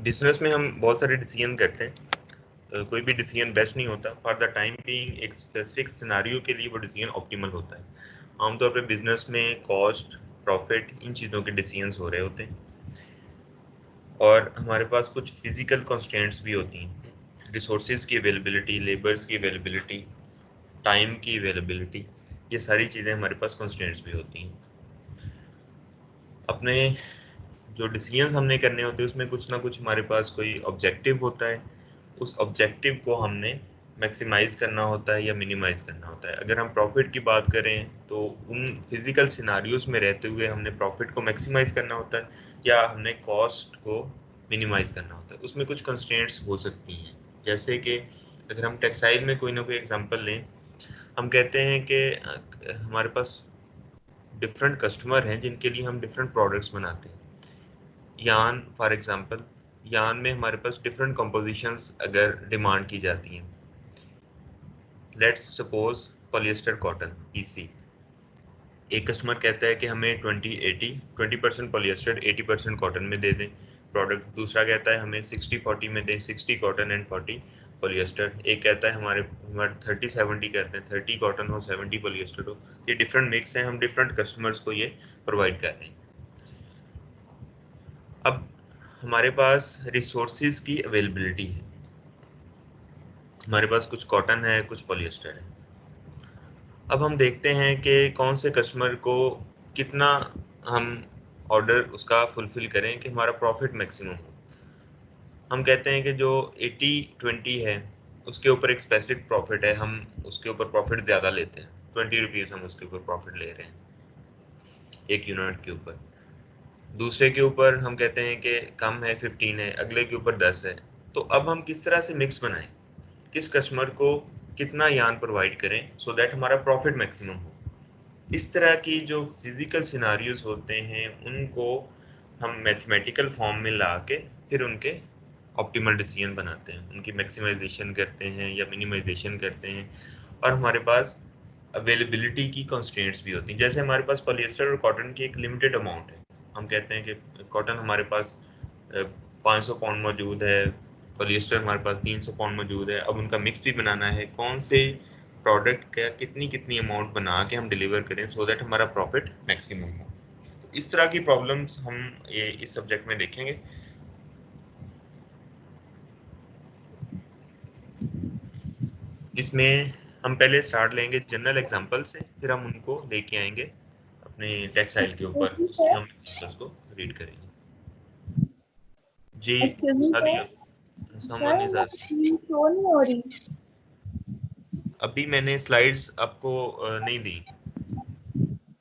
Business में हम बहुत सारे डिसीजन करते हैं, कोई भी डिसीजन बेस्ट नहीं होता। फॉर द टाइम बीइंग एक स्पेसिफिक सिनारियो के लिए वो डिसीजन ऑप्टिमल होता है। आमतौर पे बिजनेस में कॉस्ट, प्रॉफिट, इन चीज़ों के डिसीजंस हो रहे होते हैं और हमारे पास कुछ फिजिकल कंस्ट्रेंट्स भी होती हैं, रिसोर्सेज की अवेलेबिलिटी, लेबर्स की अवेलेबिलिटी, टाइम की अवेलेबिलिटी, ये सारी चीज़ें हमारे पास कंस्ट्रेंट्स भी होती हैं। अपने जो डिसीजंस हमने करने होते हैं उसमें कुछ ना कुछ हमारे पास कोई ऑब्जेक्टिव होता है, उस ऑब्जेक्टिव को हमने मैक्सिमाइज करना होता है या मिनिमाइज करना होता है। अगर हम प्रॉफिट की बात करें तो उन फिजिकल सिनारियोज में रहते हुए हमने प्रॉफिट को मैक्सिमाइज करना होता है या हमने कॉस्ट को मिनिमाइज करना होता है। उसमें कुछ कंस्ट्रेंट्स हो सकती हैं, जैसे कि अगर हम टेक्सटाइल में कोई ना कोई एग्जांपल लें, हम कहते हैं कि हमारे पास डिफरेंट कस्टमर हैं जिनके लिए हम डिफरेंट प्रोडक्ट्स बनाते हैं। यान फॉर एग्जांपल, यान में हमारे पास डिफरेंट कंपोजिशंस अगर डिमांड की जाती हैं, let's suppose polyester cotton PC, एक कस्टमर कहता है कि हमें 20% पॉलिएस्टर 80% कॉटन में दे दें प्रोडक्ट। दूसरा कहता है हमें 60-40 में दें, 60 कॉटन एंड 40 पॉलिएस्टर। एक कहता है हमारे 30-70 करते हैं, 30 कॉटन हो 70 पॉलिएस्टर हो। ये डिफरेंट मिक्स हैं, हम डिफरेंट कस्टमर्स को ये प्रोवाइड कर रहे हैं। अब हमारे पास रिसोर्सेज की अवेलेबिलिटी है, हमारे पास कुछ कॉटन है, कुछ पॉलिएस्टर है। अब हम देखते हैं कि कौन से कस्टमर को कितना हम ऑर्डर उसका फुलफिल करें कि हमारा प्रॉफिट मैक्सिमम हो। हम कहते हैं कि जो 80-20 है उसके ऊपर एक स्पेसिफिक प्रॉफिट है, हम उसके ऊपर प्रॉफिट ज़्यादा लेते हैं, 20 रुपीज़ हम उसके ऊपर प्रॉफिट ले रहे हैं एक यूनिट के ऊपर। दूसरे के ऊपर हम कहते हैं कि कम है, 15 है, अगले के ऊपर 10 है। तो अब हम किस तरह से मिक्स बनाएं, किस कस्टमर को कितना यान प्रोवाइड करें सो दैट हमारा प्रॉफिट मैक्सिमम हो। इस तरह की जो फिजिकल सिनारियोज होते हैं उनको हम मैथमेटिकल फॉर्म में ला के फिर उनके ऑप्टिमल डिसीजन बनाते हैं, उनकी मैक्सिमाइजेशन करते हैं या मिनिमाइजेशन करते हैं। और हमारे पास अवेलेबिलिटी की कंस्ट्रेंट्स भी होती हैं, जैसे हमारे पास पॉलिएस्टर और कॉटन की एक लिमिटेड अमाउंट है। हम कहते हैं कि कॉटन हमारे पास 500 पाउंड मौजूद है, पॉलिएस्टर हमारे पास 300 पाउंड मौजूद है। अब उनका मिक्स भी बनाना है, कौन से प्रोडक्ट का कितनी कितनी अमाउंट बना के हम डिलीवर करें सो दैट हमारा प्रॉफिट मैक्सिमम हो। तो इस तरह की प्रॉब्लम्स हम ये इस सब्जेक्ट में देखेंगे। इसमें हम पहले स्टार्ट लेंगे जनरल एग्जांपल से, फिर हम उनको लेके आएंगे अपने टेक्सटाइल के ऊपर, उसके हम एग्जांपल्स को रीड करेंगे। जी excuse me Sadia, sir, someone is asking। Screen show नहीं हो रही। अभी मैंने स्लाइड्स आपको नहीं दी,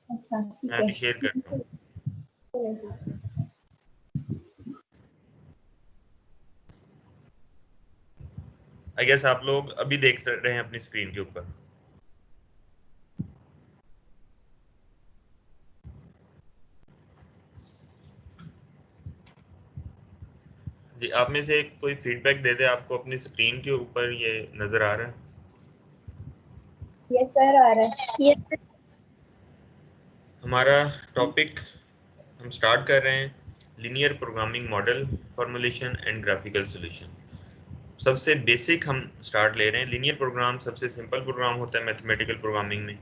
अच्छा मैं ठीक है। अभी शेयर करता हूँ। आई गेस आप लोग अभी देख रहे हैं अपनी स्क्रीन के ऊपर। जी आप में से कोई फीडबैक दे दे, आपको अपनी स्क्रीन के ऊपर ये नजर आ रहा है? यस सर आ रहा है। यस हमारा टॉपिक हम स्टार्ट कर रहे हैं, linear programming model, formulation and graphical solution. सबसे बेसिक हम स्टार्ट ले रहे हैं। लीनियर प्रोग्राम सबसे सिंपल प्रोग्राम होता है मैथमेटिकल प्रोग्रामिंग में,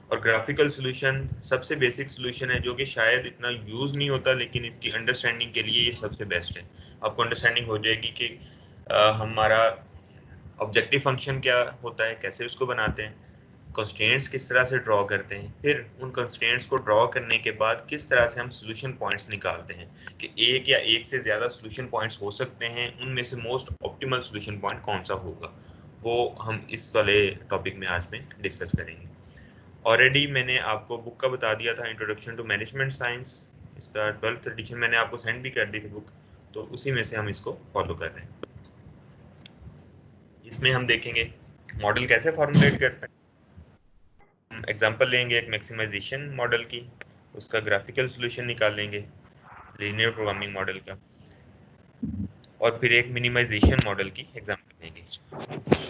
और ग्राफिकल सॉल्यूशन सबसे बेसिक सॉल्यूशन है जो कि शायद इतना यूज़ नहीं होता, लेकिन इसकी अंडरस्टैंडिंग के लिए ये सबसे बेस्ट है। आपको अंडरस्टैंडिंग हो जाएगी कि हमारा ऑब्जेक्टिव फंक्शन क्या होता है, कैसे उसको बनाते हैं, कंस्ट्रेंट्स किस तरह से ड्रॉ करते हैं, फिर उन कंस्ट्रेंट्स को ड्रॉ करने के बाद किस तरह से हम सॉल्यूशन पॉइंट्स निकालते हैं कि एक या एक से ज़्यादा सॉल्यूशन पॉइंट्स हो सकते हैं, उनमें से मोस्ट ऑप्टिमल सॉल्यूशन पॉइंट कौन सा होगा, वो हम इस वाले टॉपिक में आज में डिस्कस करेंगे। ऑलरेडी मैंने आपको बुक का बता दिया था, इंट्रोडक्शन टू मैनेजमेंट साइंस, इसका 12th एडिशन मैंने आपको सेंड भी कर दी थी बुक, तो उसी में से हम इसको फॉलो कर रहे हैं। इसमें हम देखेंगे मॉडल कैसे फॉर्मुलेट करते हैं, हम एग्जांपल लेंगे एक मैक्सिमाइजेशन मॉडल की, उसका ग्राफिकल सॉल्यूशन निकाल लेंगे लीनियर प्रोग्रामिंग मॉडल का, और फिर एक मिनिमाइजेशन मॉडल की एग्जांपल लेंगे।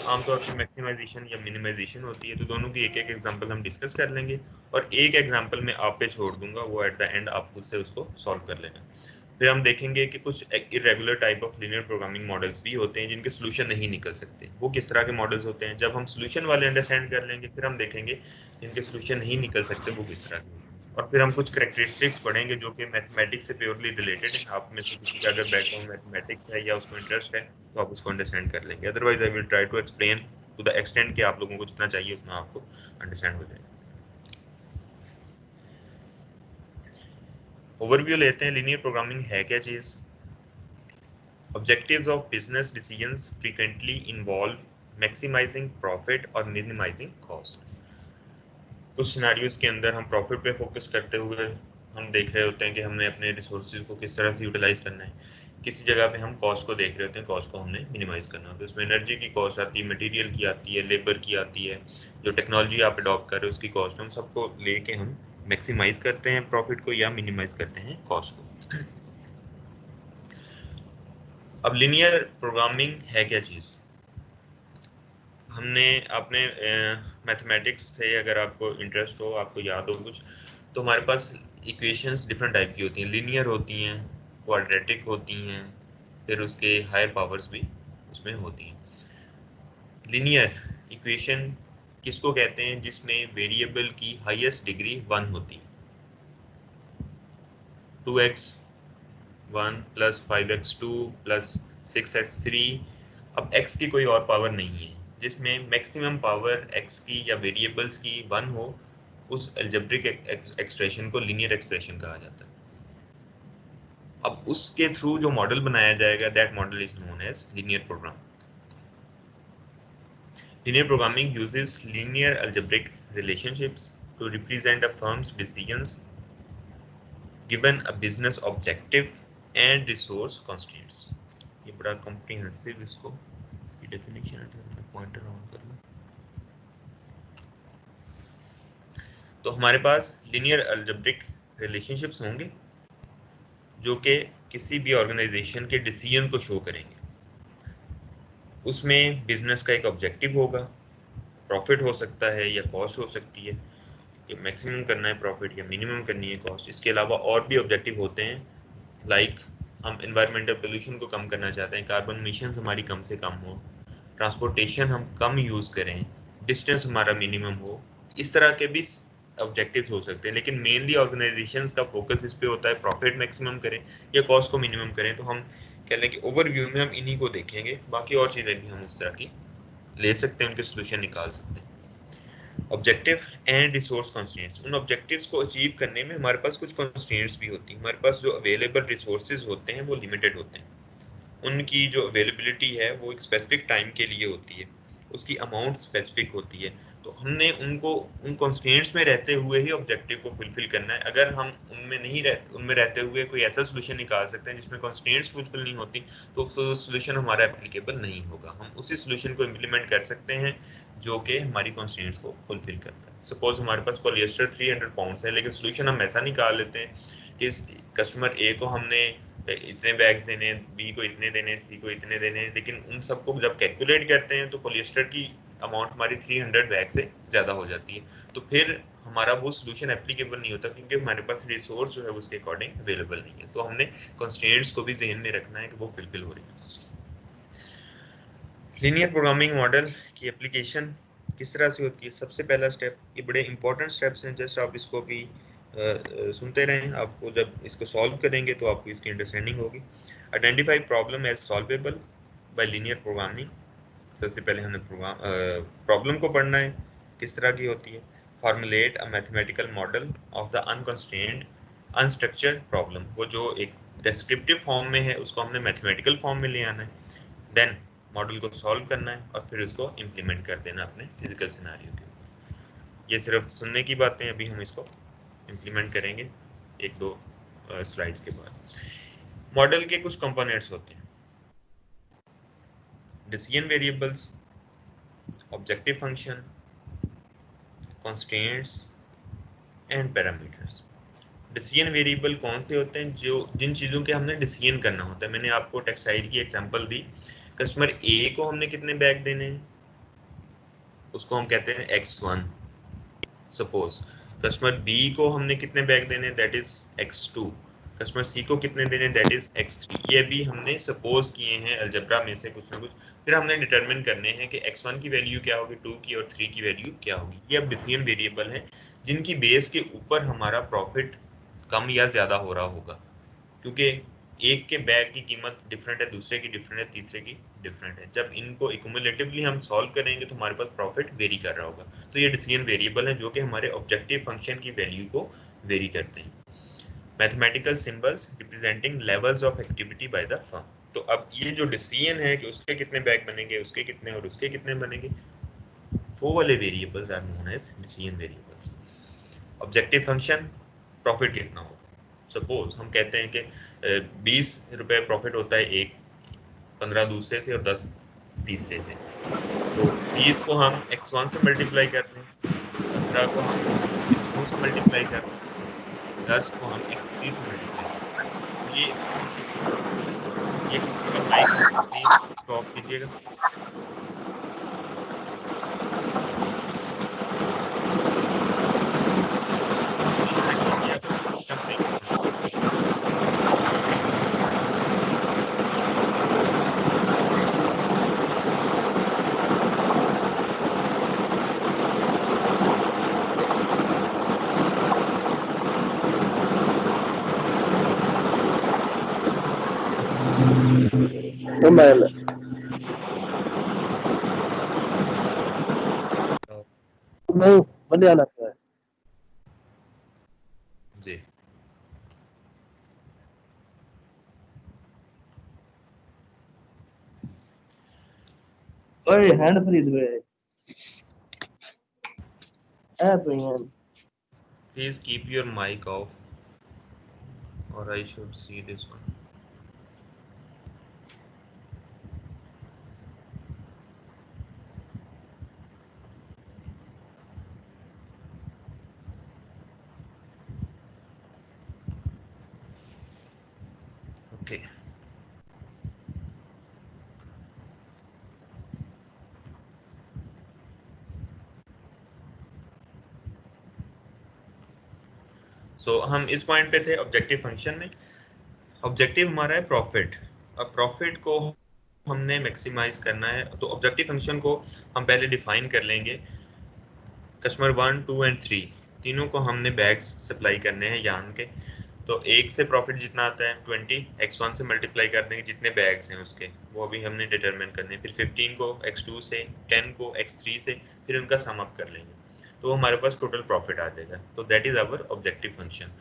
आमतौर पर मैक्सिमाइजेशन या मिनिमाइजेशन होती है, तो दोनों की एक एक एग्जांपल हम डिस्कस कर लेंगे और एक एग्जांपल मैं आप पे छोड़ दूंगा, वो एट द एंड आप खुद से उसको सॉल्व कर लेना। फिर हम देखेंगे कि कुछ irregular type of linear programming models भी होते हैं जिनके सोल्यूशन नहीं निकल सकते। वो किस तरह के मॉडल्स होते हैं? जब हम सोल्यूशन वाले अंडरस्टैंड कर लेंगे फिर हम देखेंगे जिनके सोल्यूशन नहीं निकल सकते वो किस तरह के होते हैं। और फिर हम कुछ करेक्टरिस्टिक्स पढ़ेंगे जो कि मैथमेटिक्स से प्योरली रिलेटेड है। आप में से किसी का अगर बैकग्राउंड मैथमेटिक्स है या उसको इंटरेस्ट है तो आप उसको अंडरस्टैंड कर लेंगे। Otherwise I will try to explain to the extent कि आप लोगों को जितना चाहिए उतना आपको अंडरस्टैंड हो जाएगा। ओवरव्यू लेते हैं, लीनियर प्रोग्रामिंग है क्या चीज़? Objectives of business decisions frequently involve maximizing profit और minimizing cost। कुछ सिनारियोज के अंदर हम प्रॉफिट पे फोकस करते हुए हम देख रहे होते हैं कि हमने अपने रिसोर्सेज को किस तरह से यूटिलाइज करना है। किसी जगह पे हम कॉस्ट को देख रहे होते हैं, कॉस्ट को हमने मिनिमाइज करना होता है। उसमें एनर्जी की कॉस्ट आती है, मटेरियल की आती है, लेबर की आती है, जो टेक्नोलॉजी आप अडॉप्ट कर रहे हो उसकी कॉस्ट, हम सबको लेके हम मैक्सिमाइज करते हैं प्रॉफिट को या मिनिमाइज करते हैं कॉस्ट को। अब लिनियर प्रोग्रामिंग है क्या चीज़? हमने अपने मैथमेटिक्स से, अगर आपको इंटरेस्ट हो, आपको याद हो कुछ, तो हमारे पास इक्वेशंस डिफरेंट टाइप की होती हैं। लीनियर होती हैं, क्वाड्रेटिक होती हैं, फिर उसके हायर पावर्स भी उसमें होती हैं। लीनियर इक्वेशन किसको कहते हैं? जिसमें वेरिएबल की हाईएस्ट डिग्री 1 होती है। 2x1 + 5x2 + 6x3। अब x की कोई और पावर नहीं है, जिसमें मैक्सिमम पावर x की या वेरिएबल्स की 1 हो, उस अलजेब्रिक एक्सप्रेशन को लीनियर एक्सप्रेशन कहा जाता है। अब उसके थ्रू जो मॉडल बनाया जाएगा, that model is known as linear program. Linear programming uses linear algebraic relationships to represent a firm's decisions given a business objective and resource constraints। ये बड़ा कॉम्प्रिहेंसिव, इसकी डेफिनेशन पॉइंटर ऑन कर लो। तो हमारे पास linear algebraic relationships होंगे जो कि किसी भी ऑर्गेनाइजेशन के डिसीजन को शो करेंगे। उसमें बिजनेस का एक ऑब्जेक्टिव होगा, प्रॉफिट हो सकता है या कॉस्ट हो सकती है, कि मैक्सिमम करना है प्रॉफिट या मिनिमम करनी है कॉस्ट। इसके अलावा और भी ऑब्जेक्टिव होते हैं, लाइक हम इन्वायरमेंटल पोल्यूशन को कम करना चाहते हैं, कार्बन मिशन हमारी कम से कम हो, ट्रांसपोर्टेशन हम कम यूज़ करें, डिस्टेंस हमारा मिनिमम हो। इस तरह के भी ऑब्जेक्टिव्स हो सकते हैं, लेकिन मेनली ऑर्गेनाइजेशंस का फोकस इस पे होता है प्रॉफिट मैक्सिमम करें या कॉस्ट को मिनिमम करें। तो हम कह लें कि ओवरव्यू में हम इन्हीं को देखेंगे, बाकी और चीज़ें भी हम उस तरह की ले सकते हैं, उनके सोल्यूशन निकाल सकते हैं। ऑब्जेक्टिव एंड रिसोर्स कंस्ट्रेंट्स, उन ऑब्जेक्टिव्स को अचीव करने में हमारे पास कुछ कंस्ट्रेंट्स भी होती हैं। हमारे पास जो अवेलेबल रिसोर्सेज होते हैं वो लिमिटेड होते हैं, उनकी जो अवेलेबिलिटी है वो एक स्पेसिफिक टाइम के लिए होती है, उसकी अमाउंट स्पेसिफिक होती है। तो हमने उनको उन कंस्ट्रेंट्स में रहते हुए ही ऑब्जेक्टिव को फुलफिल करना है। अगर हम उनमें रहते हुए कोई ऐसा सोल्यूशन निकाल सकते हैं जिसमें कंस्ट्रेंट्स फुलफिल नहीं होती, तो सोल्यूशन हमारा एप्लीकेबल नहीं होगा। हम उसी सोल्यूशन को इम्प्लीमेंट कर सकते हैं जो कि हमारी कंस्ट्रेंट्स को फुलफिल करता है। सपोज हमारे पास पॉलिएस्टर 300 पाउंड्स है, लेकिन सोल्यूशन हम ऐसा निकाल लेते हैं कि कस्टमर ए को हमने इतने बैग्स देने, बी को इतने देने, सी को इतने देने, लेकिन उन सबको जब कैलकुलेट करते हैं तो पॉलिएस्टर की अमाउंट हमारी 300 बैग से ज़्यादा हो जाती है। तो फिर हमारा वो सोल्यूशन एप्लीकेबल नहीं होता, क्योंकि हमारे पास रिसोर्स जो है उसके अकॉर्डिंग अवेलेबल नहीं है। तो हमने कंस्ट्रेंट्स को भी जहन में रखना है कि वो फुलफिल हो रही है। लीनियर प्रोग्रामिंग मॉडल की एप्लीकेशन किस तरह से होती है? सबसे पहला स्टेप, ये बड़े इंपॉर्टेंट स्टेप्स हैं, जस्ट आप इसको भी सुनते रहें। आपको जब इसको सॉल्व करेंगे तो आपको इसकी अंडरस्टैंडिंग होगी। Identify problem as solvable by linear programming. सबसे पहले हमें प्रॉब्लम को पढ़ना है, किस तरह की होती है। Formulate a mathematical model of the unconstrained unstructured problem, वो जो एक डिस्क्रिप्टिव फॉर्म में है उसको हमने मैथमेटिकल फॉर्म में ले आना है। देन मॉडल को सॉल्व करना है और फिर उसको इम्प्लीमेंट कर देना अपने फिजिकल सिनारियो के ऊपर। ये सिर्फ सुनने की बातें, अभी हम इसको इम्प्लीमेंट करेंगे एक दो स्लाइड्स के बाद। मॉडल के कुछ कंपोनेंट्स होते हैं, decision variables, objective function, constraints and parameters. Decision variable कौन से होते हैं? जो जिन चीज़ों के हमने डिसीजन करना होता है। मैंने आपको टेक्सटाइल की एग्जांपल दी, कस्टमर ए को हमने कितने बैग देने हैं, उसको हम कहते हैं x1। सपोज कस्टमर बी को हमने कितने बैग देने, दैट इज x2। कस्टमर सी को कितने देने, दैट इज x3। ये भी हमने सपोज किए हैं अलजेब्रा में से कुछ ना कुछ, फिर हमने डिटरमिन करने हैं कि x1 की वैल्यू क्या होगी, 2 की और 3 की वैल्यू क्या होगी। ये अब डिसीजन वेरिएबल है जिनकी बेस के ऊपर हमारा प्रॉफिट कम या ज्यादा हो रहा होगा, क्योंकि एक के बैग की कीमत डिफरेंट है, दूसरे की डिफरेंट है, तीसरे की डिफरेंट है। जब इनको एक्युमुलेटिवली हम सॉल्व करेंगे तो हमारे पास प्रॉफिट वेरी कर रहा होगा। तो ये डिसीजन वेरिएबल है जो कि हमारे ऑब्जेक्टिव फंक्शन की वैल्यू को वेरी करते हैं। Mathematical symbols representing levels of activity by the firm. तो अब ये जो डिसीजन है कि उसके कितने बैग बनेंगे, उसके कितने और उसके कितने बनेंगे, वो वाले variables are known as decision variables. Objective function profit कितना होगा। सपोज हम कहते हैं कि 20 रुपए प्रॉफिट होता है एक, 15 दूसरे से और 10 तीसरे से। तो 20 को हम x1 से मल्टीप्लाई करते हैं, 15 को हम x2 से मल्टीप्लाई करते हैं, 10 को हम x3 से मल्टीप्लाई करते हैं। ये किसी का माइक प्लीज स्टॉप कीजिएगा। प्लीज सेकंड किया तो सिस्टम नहीं करना। नहीं बढ़िया लगता है जी ओए हैंड फ्री हुए ऐप नहीं है please keep your mike off और I should see this one. Okay so हम इस पॉइंट पे थे ऑब्जेक्टिव फंक्शन में। ऑब्जेक्टिव हमारा है प्रॉफिट। अब प्रॉफिट को हमने मैक्सिमाइज करना है, तो ऑब्जेक्टिव फंक्शन को हम पहले डिफाइन कर लेंगे। कस्टमर 1, 2 एंड 3 तीनों को हमने बैग्स सप्लाई करने हैं यान के। तो एक से प्रॉफिट जितना आता है 20 x1 से मल्टीप्लाई कर देंगे जितने बैग्स हैं उसके, वो भी हमने डिटरमिन करने हैं। फिर 15 को x2 से, 10 को x3 से, फिर उनका सम अप कर लेंगे तो हमारे पास टोटल प्रॉफिट आ जाएगा। तो that is our objective function.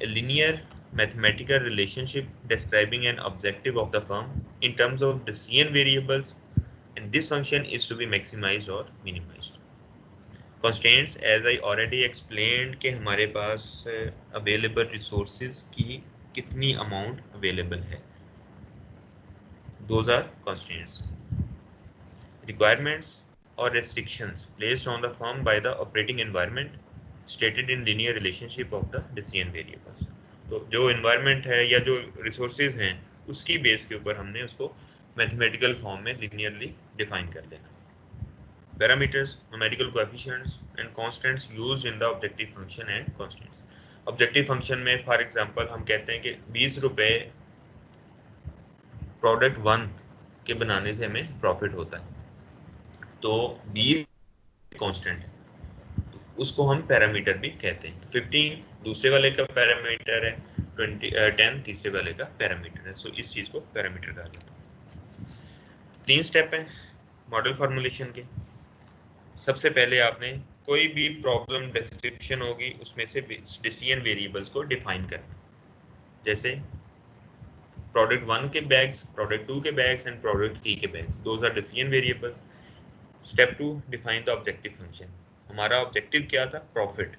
A linear mathematical relationship describing an objective of the firm in terms of decision variables, and this function is to be maximized or minimized. Constraints, as I already explained कि हमारे पास available resources की कितनी amount available है, those are constraints. Requirements or restrictions placed on the firm by the operating environment stated in linear relationship of the decision variables. तो जो environment है या जो resources हैं उसकी बेस के ऊपर हमने उसको मैथमेटिकल फॉर्म में linearly डिफाइन कर लेना। Parameters, numerical coefficients and constants used in the objective function and constants. Objective function में फॉर एग्जांपल हम कहते हैं कि 20 रुपए प्रोडक्ट 1 के बनाने से हमें प्रॉफिट होता है, तो 20 कांस्टेंट है, उसको हम पैरामीटर भी कहते हैं। 15 दूसरे वाले का पैरामीटर है, 10 तीसरे वाले का पैरामीटर है। सो इस चीज को पैरामीटर कहा जाता है। 3 स्टेप है मॉडल फॉर्मुलेशन के। सबसे पहले आपने कोई भी प्रॉब्लम डिस्क्रिप्शन होगी उसमें से डिसीजन वेरिएबल्स को डिफाइन करना, जैसे प्रोडक्ट 1 के बैग्स, प्रोडक्ट 2 के बैग्स एंड प्रोडक्ट 3 के bags, those are decision variables. Step 2 define the objective function. हमारा ऑब्जेक्टिव क्या था, प्रॉफिट।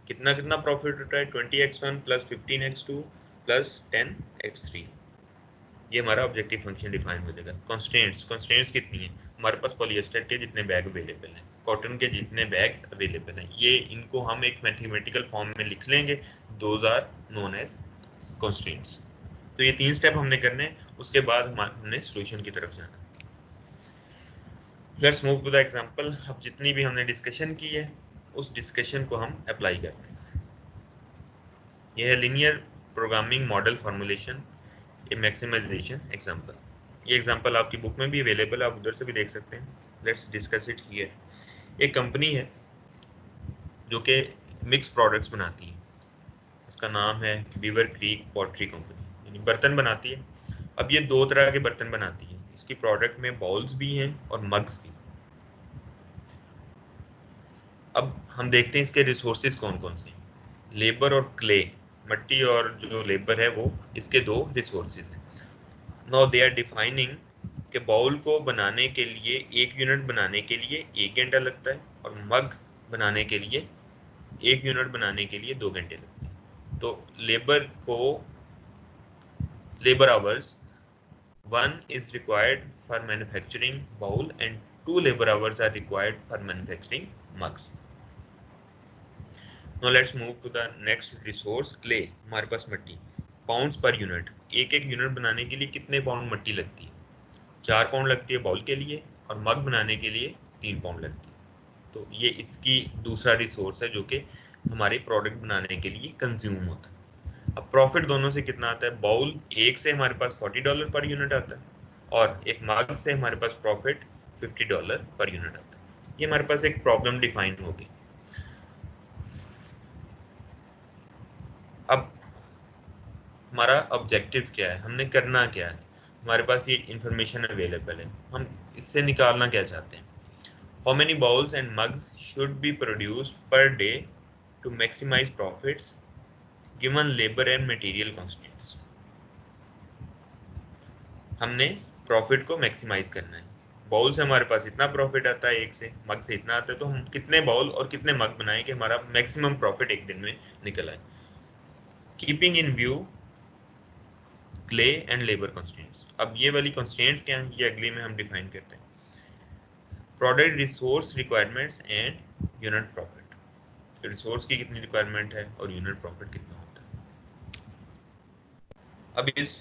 कितना कितना प्रॉफिट होता है, 20x1 plus 15x2 plus 10x3। ये हमारा ऑब्जेक्टिव फंक्शन डिफाइन हो जाएगा। कंस्ट्रेंट्स कितनी है, हमारे पास पॉलिएस्टर के जितने बैग अवेलेबल हैं, कॉटन के जितने बैग्स अवेलेबल हैं, ये इनको हम एक मैथमेटिकल फॉर्म में लिख लेंगे, those are known as constraints. तो ये 3 स्टेप हमने करने हैं, उसके बाद हमने सॉल्यूशन की तरफ जाना। Let's move to the example. अब जितनी भी हमने डिस्कशन की है उस डिस्कशन को हम अप्लाई करते हैं। यह है लीनियर प्रोग्रामिंग मॉडल फॉर्मुलेशन ए मैक्सिमाइजेशन एग्जांपल। ये एग्जांपल आपकी बुक में भी अवेलेबल है, आप उधर से भी देख सकते हैं। Let's discuss it here. एक कंपनी है जो कि मिक्स प्रोडक्ट्स बनाती है, उसका नाम है बीवर क्रीक पॉटरी कंपनी, यानी बर्तन बनाती है। अब ये दो तरह के बर्तन बनाती है, इसकी प्रोडक्ट में बाउल्स भी हैं और मग्स भी। अब हम देखते हैं इसके रिसोर्सेज कौन कौन से हैं। लेबर और क्ले, मट्टी और जो लेबर है वो इसके दो रिसोर्सेज हैं। नाउ दे आर डिफाइनिंग कि बाउल को बनाने के लिए 1 यूनिट बनाने के लिए 1 घंटा लगता है और मग बनाने के लिए 1 यूनिट बनाने के लिए 2 घंटे लगते हैं। तो labour hours 1 is required for manufacturing bowl and 2 labor hours are required for manufacturing mugs. Now let's move to the next resource, clay। हमारे पास मिट्टी, पाउंड्स पर यूनिट, एक एक यूनिट बनाने के लिए कितने पाउंड मिट्टी लगती है? 4 पाउंड लगती है बाउल के लिए और मग बनाने के लिए 3 पाउंड लगती है। तो ये इसकी दूसरा रिसोर्स है जो कि हमारे प्रोडक्ट बनाने के लिए कंज्यूम होता है। अब प्रॉफिट दोनों से कितना आता है? बाउल एक से हमारे पास $40 पर यूनिट आता है और एक मग से हमारे पास प्रॉफिट $50 पर यूनिट आता है। ये हमारे पास एक प्रॉब्लम डिफाइन होगी। अब हमारा ऑब्जेक्टिव क्या है, हमने करना क्या है? हमारे पास ये इंफॉर्मेशन अवेलेबल है, हम इससे निकालना क्या चाहते हैं? How many bowls and mugs should be produced per day to maximise profits given labour and material constraints. हमने प्रॉफिट को मैक्सिमाइज करना है। बाउल से हमारे पास इतना प्रॉफिट आता है, एक से मग से इतना आता है, तो हम कितने बाउल और कितने मग बनाएं कि हमारा मैक्सिमम प्रॉफिट एक दिन में निकल आए। Keeping in view clay and labour constraints. अब ये वाली कंस्ट्रेंट्स क्या हैं, ये अगली में हम डिफाइन करते हैं। Product resource requirements and unit profit. Resource की कितनी रिक्वायरमेंट है और यूनिट प्रॉफिट कितना होता है। अब इस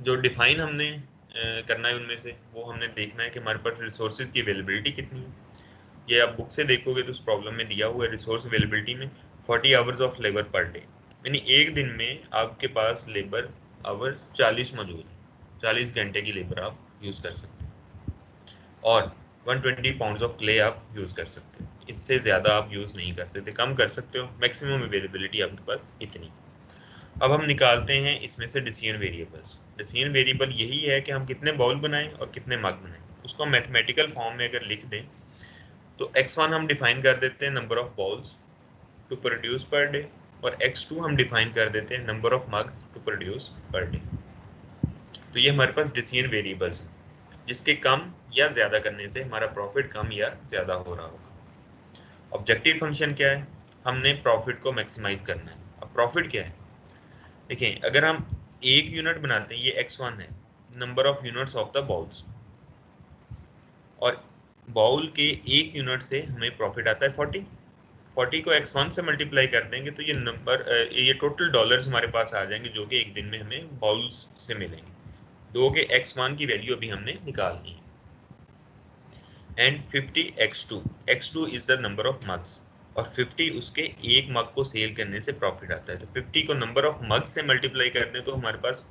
जो डिफाइन हमने करना है उनमें से वो हमने देखना है कि हमारे पास रिसोर्सेज की अवेलेबिलिटी कितनी है। ये आप बुक से देखोगे तो उस प्रॉब्लम में दिया हुआ है रिसोर्स अवेलेबिलिटी में 40 hours of labour per day, यानी एक दिन में आपके पास लेबर आवर 40 मौजूद है, 40 घंटे की लेबर आप यूज़ कर सकते हैं और 120 पाउंड्स ऑफ क्ले आप यूज़ कर सकते हो। इससे ज़्यादा आप यूज़ नहीं कर सकते, कम कर सकते हो, मैक्सिमम अवेलेबिलिटी आपके पास इतनी। अब हम निकालते हैं इसमें से डिसीजन वेरिएबल्स। डिसीजन वेरिएबल यही है कि हम कितने बाउल बनाएं और कितने मग बनाएं। उसको मैथमेटिकल फॉर्म में अगर लिख दें तो x1 हम डिफाइन कर देते हैं number of bowls to produce per day और x2 हम डिफाइन कर देते हैं number of mugs to produce per day. तो ये हमारे पास डिसीजन वेरिएबल्स हैं जिसके कम या ज़्यादा करने से हमारा प्रॉफिट कम या ज़्यादा हो रहा होगा। ऑब्जेक्टिव फंक्शन क्या है? हमने प्रॉफिट को मैक्सिमाइज करना है। अब प्रॉफिट क्या है? देखिए, अगर हम 1 यूनिट बनाते हैं, ये x1 है, number of units of the bowls, और बाउल के 1 यूनिट से हमें प्रॉफिट आता है 40 को x1 से मल्टीप्लाई कर देंगे तो ये नंबर, ये टोटल डॉलर्स हमारे पास आ जाएंगे जो कि एक दिन में हमें बाउल्स से मिलेंगे। दो के x1 की वैल्यू अभी हमने निकालनी है। And 50 x2 is the number of mugs और 50 उसके एक मग को सेल करने से प्रॉफिट आता है। तो 50 को नंबर ऑफ मग्स से मल्टीप्लाई कर दें तो हमारे पास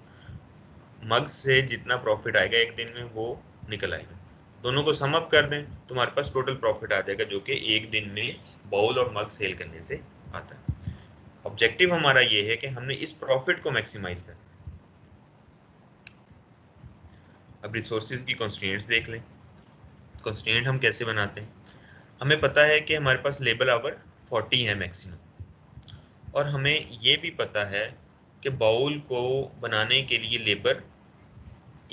मग्स से जितना प्रॉफिट आएगा एक दिन में वो निकल आएगा। दोनों को सम अप कर दें तो हमारे पास टोटल प्रॉफिट आ जाएगा जो कि एक दिन में बाउल और मग सेल करने से आता है। ऑब्जेक्टिव हमारा ये है कि हमने इस प्रॉफिट को मैक्सिमाइज करना है। अब रिसोर्सेज की कंस्ट्रेंट्स देख लें। कंस्ट्रेंट हम कैसे बनाते हैं? हमें पता है कि हमारे पास लेबर आवर 40 है मैक्सिमम, और हमें ये भी पता है कि बाउल को बनाने के लिए लेबर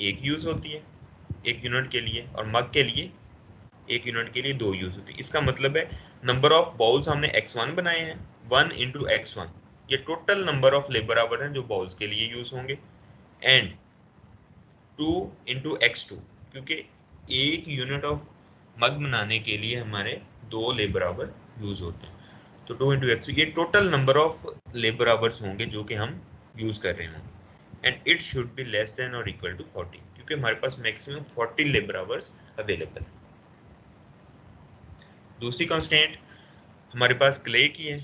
एक यूज़ होती है 1 यूनिट के लिए और मग के लिए 1 यूनिट के लिए 2 यूज़ होती है। इसका मतलब है नंबर ऑफ बाउल्स हमने x1 बनाए हैं, 1 इंटू x1, ये total number of labour our हैं जो बाउल्स के लिए यूज़ होंगे, एंड 2 इंटू x2, क्योंकि 1 यूनिट ऑफ मग बनाने के लिए हमारे 2 लेबर आवर यूज़ होते हैं। तो 2 इंटू x2, ये total number of labour hours होंगे जो कि हम यूज़ कर रहे होंगे। And it should be less than और इक्वल टू 40, क्योंकि हमारे पास मैक्सिमम 40 लेबर आवर्स अवेलेबल है। दूसरी कंस्टेंट हमारे पास क्ले की है।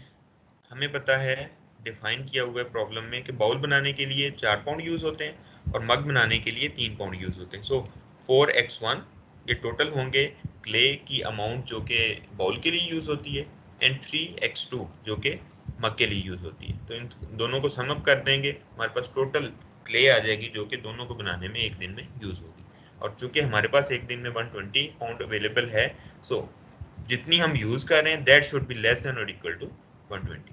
हमें पता है डिफाइन किया हुआ है प्रॉब्लम में कि बाउल बनाने के लिए 4 पाउंड यूज होते हैं और मग बनाने के लिए 3 पाउंड यूज होते हैं। सो 4x1 ये टोटल होंगे क्ले की अमाउंट जो कि बाउल के लिए यूज होती है, एंड 3x2 जो कि मग के लिए यूज होती है। तो इन दोनों को सम अप कर देंगे, हमारे पास टोटल क्ले आ जाएगी जो कि दोनों को बनाने में एक दिन में यूज होगी। और चूंकि हमारे पास एक दिन में 120 पाउंड अवेलेबल है, सो जितनी हम यूज कर रहे हैं that should be less than और इक्वल टू 120।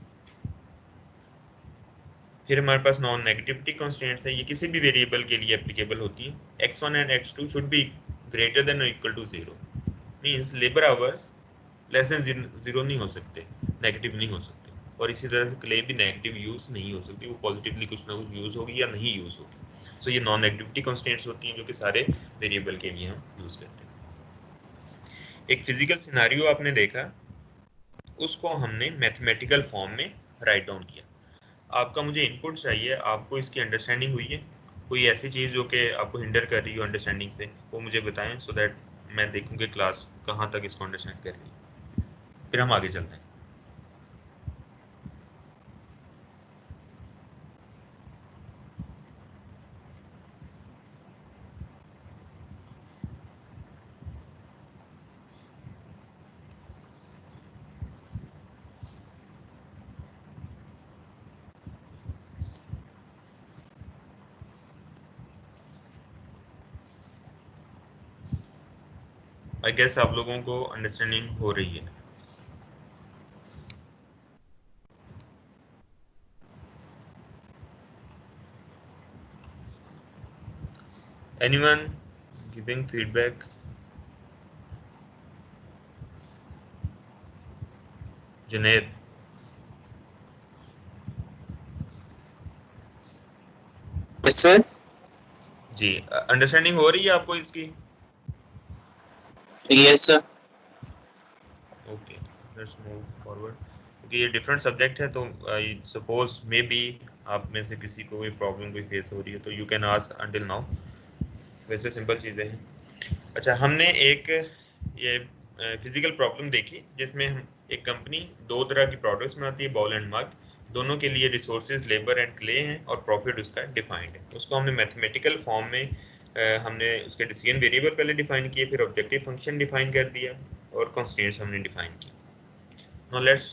फिर हमारे पास नॉन नेगेटिविटी कॉन्स्टेंट्स है, ये किसी भी वेरिएबल के लिए एप्लीकेबल होती है। x1 and x2 should be greater than और equal to 0, means labour hours less than 0 नहीं हो सकते, नेगेटिव नहीं हो सकते। और इसी तरह से क्ले भी नेगेटिव यूज नहीं हो सकती, वो पॉजिटिवली कुछ ना कुछ यूज होगी या नहीं यूज होगी। सो ये नॉन नेगेटिविटी कॉन्स्टेंट्स होती हैं जो कि सारे वेरिएबल के लिए हम यूज करते हैं। एक फिजिकल सिनारियो आपने देखा, उसको हमने मैथमेटिकल फॉर्म में राइट डाउन किया। आपका मुझे इनपुट चाहिए, आपको इसकी अंडरस्टैंडिंग हुई है? कोई ऐसी चीज़ जो कि आपको हिंडर कर रही हो अंडरस्टैंडिंग से, वो मुझे बताएं, सो दैट मैं देखूं कि क्लास कहाँ तक इसको अंडरस्टैंड कर रही है, फिर हम आगे चलते हैं। आई गेस आप लोगों को अंडरस्टैंडिंग हो रही है। Anyone giving feedback? Junaid? Yes sir. जी, अंडरस्टैंडिंग हो रही है आपको इसकी? Yes sir. Okay, let's move forward. क्योंकि ये डिफरेंट सब्जेक्ट है, तो आई सपोज मे बी आप में से किसी को कोई प्रॉब्लम कोई फेस हो रही है, तो you can ask until now. वैसे सिंपल चीज़ें हैं। अच्छा, हमने एक ये फिजिकल प्रॉब्लम देखी जिसमें हम एक कंपनी दो तरह की प्रोडक्ट्स बनाती है, बॉल एंड मग। दोनों के लिए रिसोर्सेज लेबर एंड क्ले हैं और प्रॉफिट उसका डिफाइंड है। उसको हमने मैथमेटिकल फॉर्म में हमने उसके डिसीजन वेरिएबल पहले डिफाइन किए, फिर ऑब्जेक्टिव फंक्शन डिफाइन कर दिया और कंस्ट्रेंट्स हमने डिफाइन की। नाउ लेट्स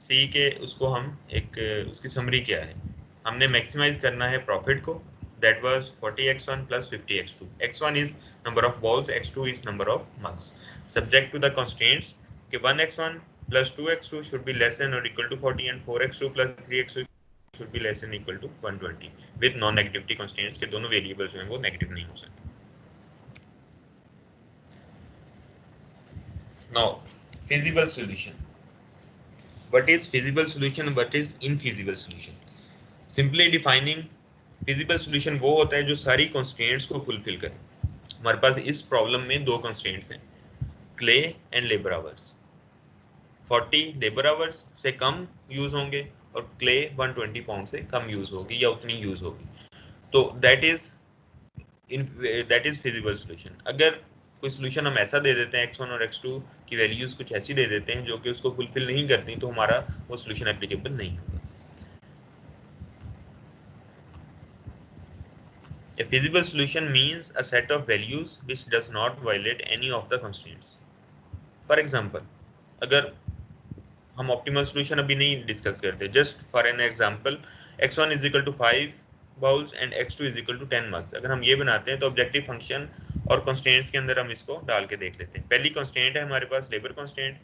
सी के उसको हम एक उसकी समरी क्या है। हमने मैक्सिमाइज करना है प्रॉफिट को, that was 40x1 plus 50x2. x1 is number of balls, x2 is number of mugs. Subject to the constraints कि 1x1 plus 2x2 should be less than or equal to 40 and 4x2 plus 3x2 should be less than equal to 120 with non-negativity constraints के दोनों variables जो हैं वो negative नहीं हो सकते। Now feasible solution. What is feasible solution? What is infeasible solution? Simply defining, feasible solution वो होता है जो सारी constraints को fulfill करे। हमारे पास इस प्रॉब्लम में दो constraints हैं, clay and labour hours. 40 labour hours से कम यूज होंगे और क्ले 120 पाउंड से कम यूज होगी या उतनी यूज होगी। तो दैट इज फिजिबल सोल्यूशन। अगर कोई सोल्यूशन हम ऐसा दे देते हैं, x1 और x2 की वैल्यूज कुछ ऐसी दे देते हैं जो कि उसको फुलफिल नहीं करती, तो हमारा वो सोल्यूशन एप्लीकेबल नहीं होगा। A feasible solution means a set of values which does not violate any of the constraints. For example, अगर हम ऑप्टिमल सोल्यूशन अभी नहीं डिस्कस करते, just for an example x1 is equal to 5 bowls and x2 is equal to 10 mugs. अगर हम ये बनाते हैं तो ऑब्जेक्टिव फंक्शन और कंस्ट्रेंट्स के अंदर हम इसको डाल के देख लेते हैं। पहली कंस्ट्रेंट है हमारे पास labour constraint,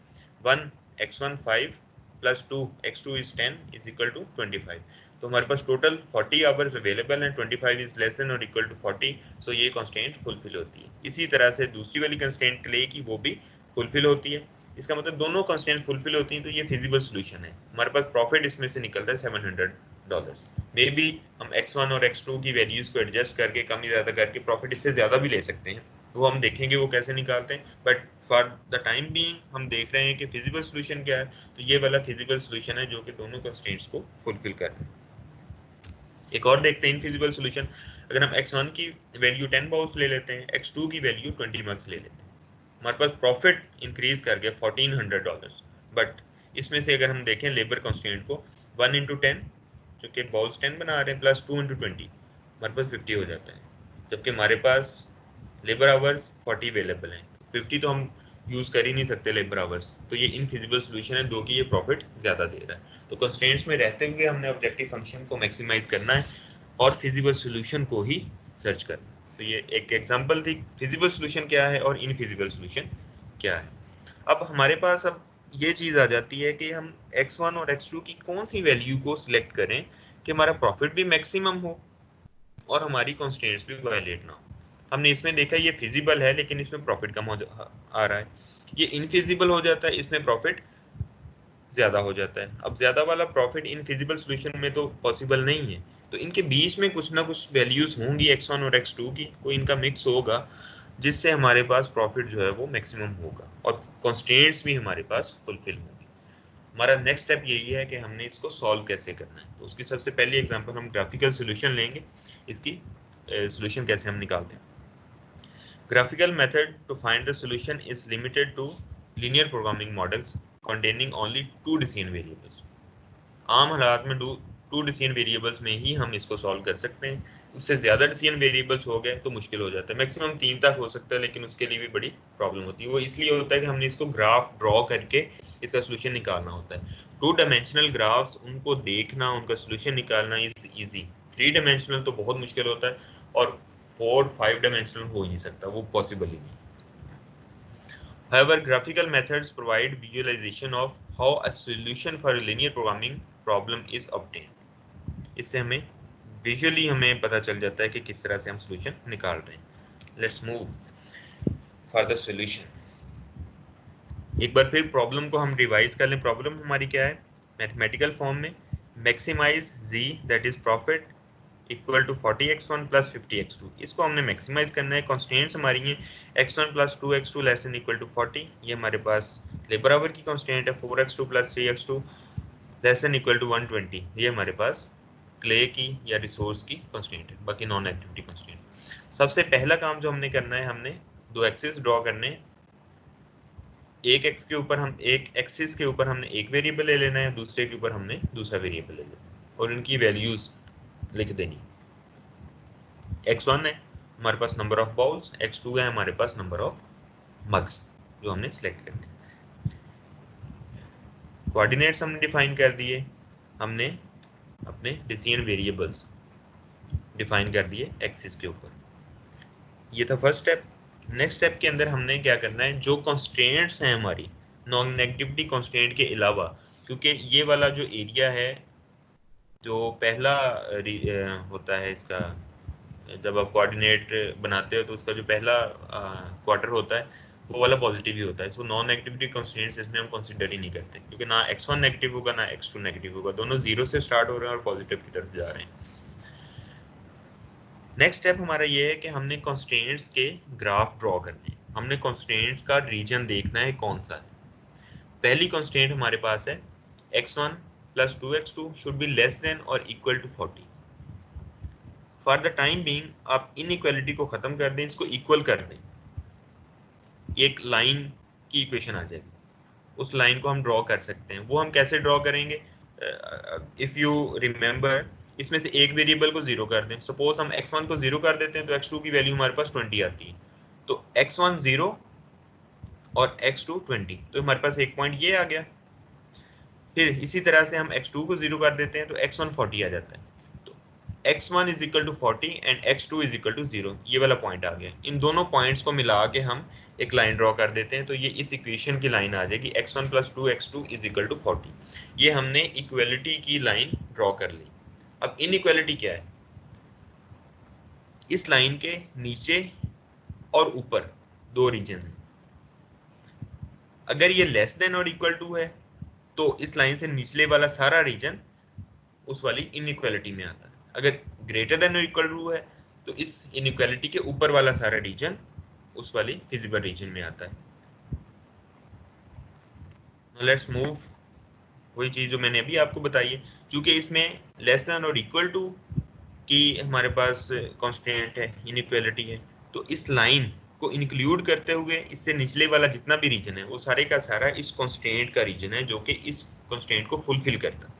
1 x1 5 plus 2 x2 is 10 is equal to 25। तो हमारे पास टोटल 40 आवर्स अवेलेबल हैं, 25 इज लेस देन और इक्वल टू 40, सो ये कंस्ट्रेंट फुलफिल होती है। इसी तरह से दूसरी वाली कंस्ट्रेंट क्ले की वो भी फुलफिल होती है। इसका मतलब दोनों कंस्ट्रेंट फुलफिल होती हैं, तो ये फिजिबल सोल्यूशन है। हमारे पास प्रॉफिट इसमें से निकलता है $700। मे बी हम x1 और x2 की वैल्यूज को एडजस्ट करके कम या ज़्यादा करके प्रॉफिट इससे ज़्यादा भी ले सकते हैं, वो हम देखेंगे वो कैसे निकालते हैं। But for the time being हम देख रहे हैं कि फिजिबल सोल्यूशन क्या है, तो ये वाला फिजिबल सोल्यूशन है जो कि दोनों कंस्ट्रेंट्स को फुलफिल कर रहे हैं। एक और देखते हैं इनफिजिबल सोल्यूशन। अगर हम x1 की वैल्यू 10 बाउल्स ले लेते हैं, x2 की वैल्यू 20 मग्स ले लेते हैं, हमारे पास प्रॉफिट इंक्रीज कर गया $1400। बट इसमें से अगर हम देखें लेबर कंस्ट्रेंट को, 1 इंटू 10 चूंकि बॉल्स 10 बना रहे हैं, प्लस 2 × 20 हमारे पास 50 हो जाता है, जबकि हमारे पास लेबर आवर्स 40 अवेलेबल हैं। 50 तो हम यूज़ कर ही नहीं सकते लेबर आवर्स, तो ये इनफिजिबल सोल्यूशन है, दो कि ये प्रॉफिट ज़्यादा दे रहा है। तो कंस्ट्रेंट्स में रहते हुए हमने ऑब्जेक्टिव फंक्शन को मैक्सिमाइज करना है और फिजिबल सोल्यूशन को ही सर्च करना है। तो ये एक एग्जांपल थी, फिजिबल सोल्यूशन क्या है और इनफिजिबल सोल्यूशन क्या है। अब हमारे पास अब ये चीज़ आ जाती है कि हम x1 और x2 की कौन सी वैल्यू को सिलेक्ट करें कि हमारा प्रॉफिट भी मैक्सिमम हो और हमारी कंस्ट्रेंट्स भी वायलेट ना हो। हमने इसमें देखा ये फिजिबल है, लेकिन इसमें प्रॉफिट कम आ रहा है। ये इनफिजिबल हो जाता है, इसमें प्रॉफिट ज़्यादा हो जाता है। अब ज़्यादा वाला प्रॉफिट इनफिजिबल सोल्यूशन में तो पॉसिबल नहीं है, तो इनके बीच में कुछ ना कुछ वैल्यूज़ होंगी x1 और x2 की, कोई इनका मिक्स होगा जिससे हमारे पास प्रॉफिट जो है वो मैक्सिमम होगा और कंस्ट्रेंट्स भी हमारे पास फुलफिल होंगी। हमारा नेक्स्ट स्टेप यही है कि हमने इसको सॉल्व कैसे करना है। तो उसकी सबसे पहली एग्जांपल हम ग्राफिकल सॉल्यूशन लेंगे, इसकी सॉल्यूशन कैसे हम निकालते हैं। Graphical method to find the solution is limited to linear programming models containing only 2 decision variables. आम हालात में 2 डिसीजन वेरिएबल्स में ही हम इसको सॉल्व कर सकते हैं। उससे ज़्यादा डिसीजन वेरिएबल्स हो गए तो मुश्किल हो जाता है। मैक्सिमम 3 तक हो सकता है, लेकिन उसके लिए भी बड़ी प्रॉब्लम होती है। वो इसलिए होता है कि हमने इसको ग्राफ ड्रॉ करके इसका सोल्यूशन निकालना होता है। 2 डायमेंशनल ग्राफ्स, उनको देखना, उनका सोल्यूशन निकालना इज ईजी। 3 डायमेंशनल तो बहुत मुश्किल होता है और 4-5 डायमेंशनल हो ही नहीं सकता, वो पॉसिबल ही नहीं। However, graphical methods provide visualization of how a solution for a linear programming problem is obtained. इससे हमें विजुअली हमें पता चल जाता है कि किस तरह से हम सोल्यूशन निकाल रहे हैं। Let's move for the solution. एक बार फिर प्रॉब्लम को हम रिवाइज कर लें। प्रॉब्लम हमारी क्या है, मैथमेटिकल फॉर्म में, maximise z that is profit equal to 40x1 plus 50x2। इसको हमने मैक्सिमाइज करना है। कॉन्स्टेंट्स हमारी हैं x1 plus 2x2 less than equal to 40। ये हमारे पास लेबर आवर की कॉन्स्टेंट है। 4x2 plus 3x2 less than equal to 120। ये हमारे पास क्ले की या रिसोर्स की कॉन्स्टेंट है, बाकी नॉन एक्टिविटी कॉन्स्टेंट। सबसे पहला काम जो हमने करना है, हमने 2 एक्सिस ड्रॉ करने हैं। एक एक्स के ऊपर हम एक एक्सिस के ऊपर हमने एक वेरिएबल ले लेना है, दूसरे के ऊपर हमने दूसरा वेरिएबल ले लेना है और इनकी वैल्यूज लिख देनी। x1 है हमारे पास नंबर ऑफ बाउल्स, x2 है हमारे पास नंबर ऑफ मग्स जो हमने सिलेक्ट करने। कोऑर्डिनेट्स हमने डिफाइन कर दिए, हमने अपने डिसीजन वेरिएबल्स डिफाइन कर दिए एक्सिस के ऊपर। ये था फर्स्ट स्टेप। नेक्स्ट स्टेप के अंदर हमने क्या करना है, जो कॉन्स्ट्रेंट्स हैं हमारी नॉन नेगेटिविटी कॉन्स्ट्रेंट के अलावा, क्योंकि ये वाला जो एरिया है जो पहला होता है इसका, जब आप कोऑर्डिनेट बनाते हो तो उसका जो पहला क्वार्टर होता है वो वाला पॉजिटिव ही होता है। सो नॉन नेगेटिविटी कंस्ट्रेंट्स इसमें हम कंसीडर ही नहीं करते, क्योंकि ना x1 नेगेटिव होगा ना x2 नेगेटिव होगा, दोनों जीरो से स्टार्ट हो रहे हैं और पॉजिटिव की तरफ जा रहे हैं। नेक्स्ट स्टेप हमारा ये है कि हमने कंस्ट्रेंट्स के ग्राफ ड्रॉ करने हैं। हमने कंस्ट्रेंट्स का रीजन देखना है कौन सा है। पहली कंस्ट्रेंट हमारे पास है x1 plus 2x2 should be less than और equal to 40। For the time being आप इनइक्वालिटी को खत्म कर दें, इसको इक्वल कर दें, एक लाइन की इक्वेशन आ जाएगी। उस लाइन को हम ड्रॉ कर सकते हैं। वो हम कैसे ड्रॉ करेंगे, इफ़ यू रिमेंबर, इसमें से एक वेरिएबल को जीरो कर दें। सपोज हम x1 को जीरो कर देते हैं तो x2 की वैल्यू हमारे पास 20 आती है। तो x1 0 और x2 20, तो हमारे पास एक पॉइंट ये आ गया। फिर इसी तरह से हम x2 को जीरो कर देते हैं तो x1 40 आ जाता है। x1 is equal to 40 and x2 is equal to 0, ये वाला पॉइंट आ गया। इन दोनों पॉइंट्स को मिला के हम एक लाइन ड्रॉ कर देते हैं, तो ये इस इक्वेशन की लाइन आ जाएगी x1 plus 2x2 is equal to 40। ये हमने इक्वलिटी की लाइन ड्रॉ कर ली। अब इनइक्वालिटी क्या है, इस लाइन के नीचे और ऊपर दो रीजन हैं। अगर ये लेस देन और इक्वल टू है तो इस लाइन से निचले वाला सारा रीजन उस वाली इनइक्वालिटी में आता है। अगर ग्रेटर देन और इक्वल टू है तो इस इनइक्वालिटी के ऊपर वाला सारा रीजन उस वाली फिजिबल रीजन में आता है। लेट्स मूव, वही चीज़ जो मैंने अभी आपको बताई है। चूंकि इसमें लेस देन और इक्वल टू की हमारे पास कॉन्स्टेंट है, इनइक्वालिटी है, तो इस लाइन को इंक्लूड करते हुए इससे निचले वाला जितना भी रीजन है वो सारे का सारा इस कॉन्स्टेंट का रीजन है, जो कि इस कॉन्स्टेंट को फुलफिल करता है।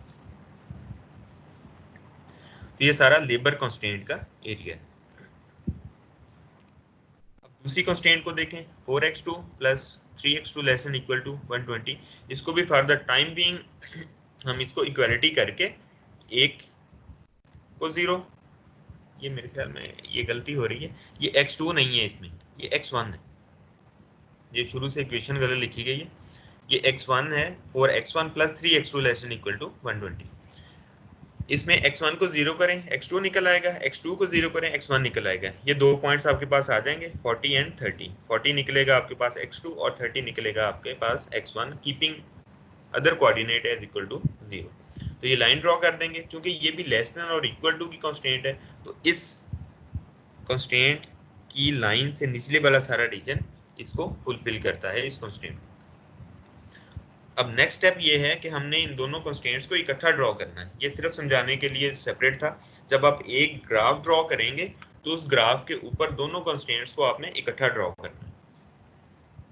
तो ये सारा लेबर कंस्ट्रेंट का एरिया है। अब दूसरी कंस्ट्रेंट को देखें, 4x2 plus 3x2 less than equal to 120। इसको भी फॉर द टाइम बीइंग हम इसको इक्वालिटी करके एक को 0, ये मेरे ख्याल में ये गलती हो रही है, ये x2 नहीं है इसमें, ये x1 है, ये शुरू से इक्वेशन गलत लिखी गई है, ये x1 है। 4x1 plus 3x2 less than equal to 120। इसमें x1 को 0 करें, x2 निकल आएगा, x2 को 0 करें, x1 निकल आएगा। ये दो पॉइंट्स आपके पास आ जाएंगे 40 एंड 30। 40 निकलेगा आपके पास x2 और 30 निकलेगा आपके पास x1, keeping other coordinate as equal to 0। तो ये लाइन ड्रॉ कर देंगे, क्योंकि ये भी लेस देन और इक्वल टू की कांस्टेंट है, तो इस कांस्टेंट की लाइन से निचले वाला सारा रीजन इसको फुलफिल करता है, इस कांस्टेंट। अब नेक्स्ट स्टेप ये है कि हमने इन दोनों कंस्ट्रेंट्स को इकट्ठा ड्रॉ करना है। ये सिर्फ समझाने के लिए सेपरेट था। जब आप एक ग्राफ ड्रॉ करेंगे तो उस ग्राफ के ऊपर दोनों कंस्ट्रेंट्स को आपने इकट्ठा ड्रॉ करना है।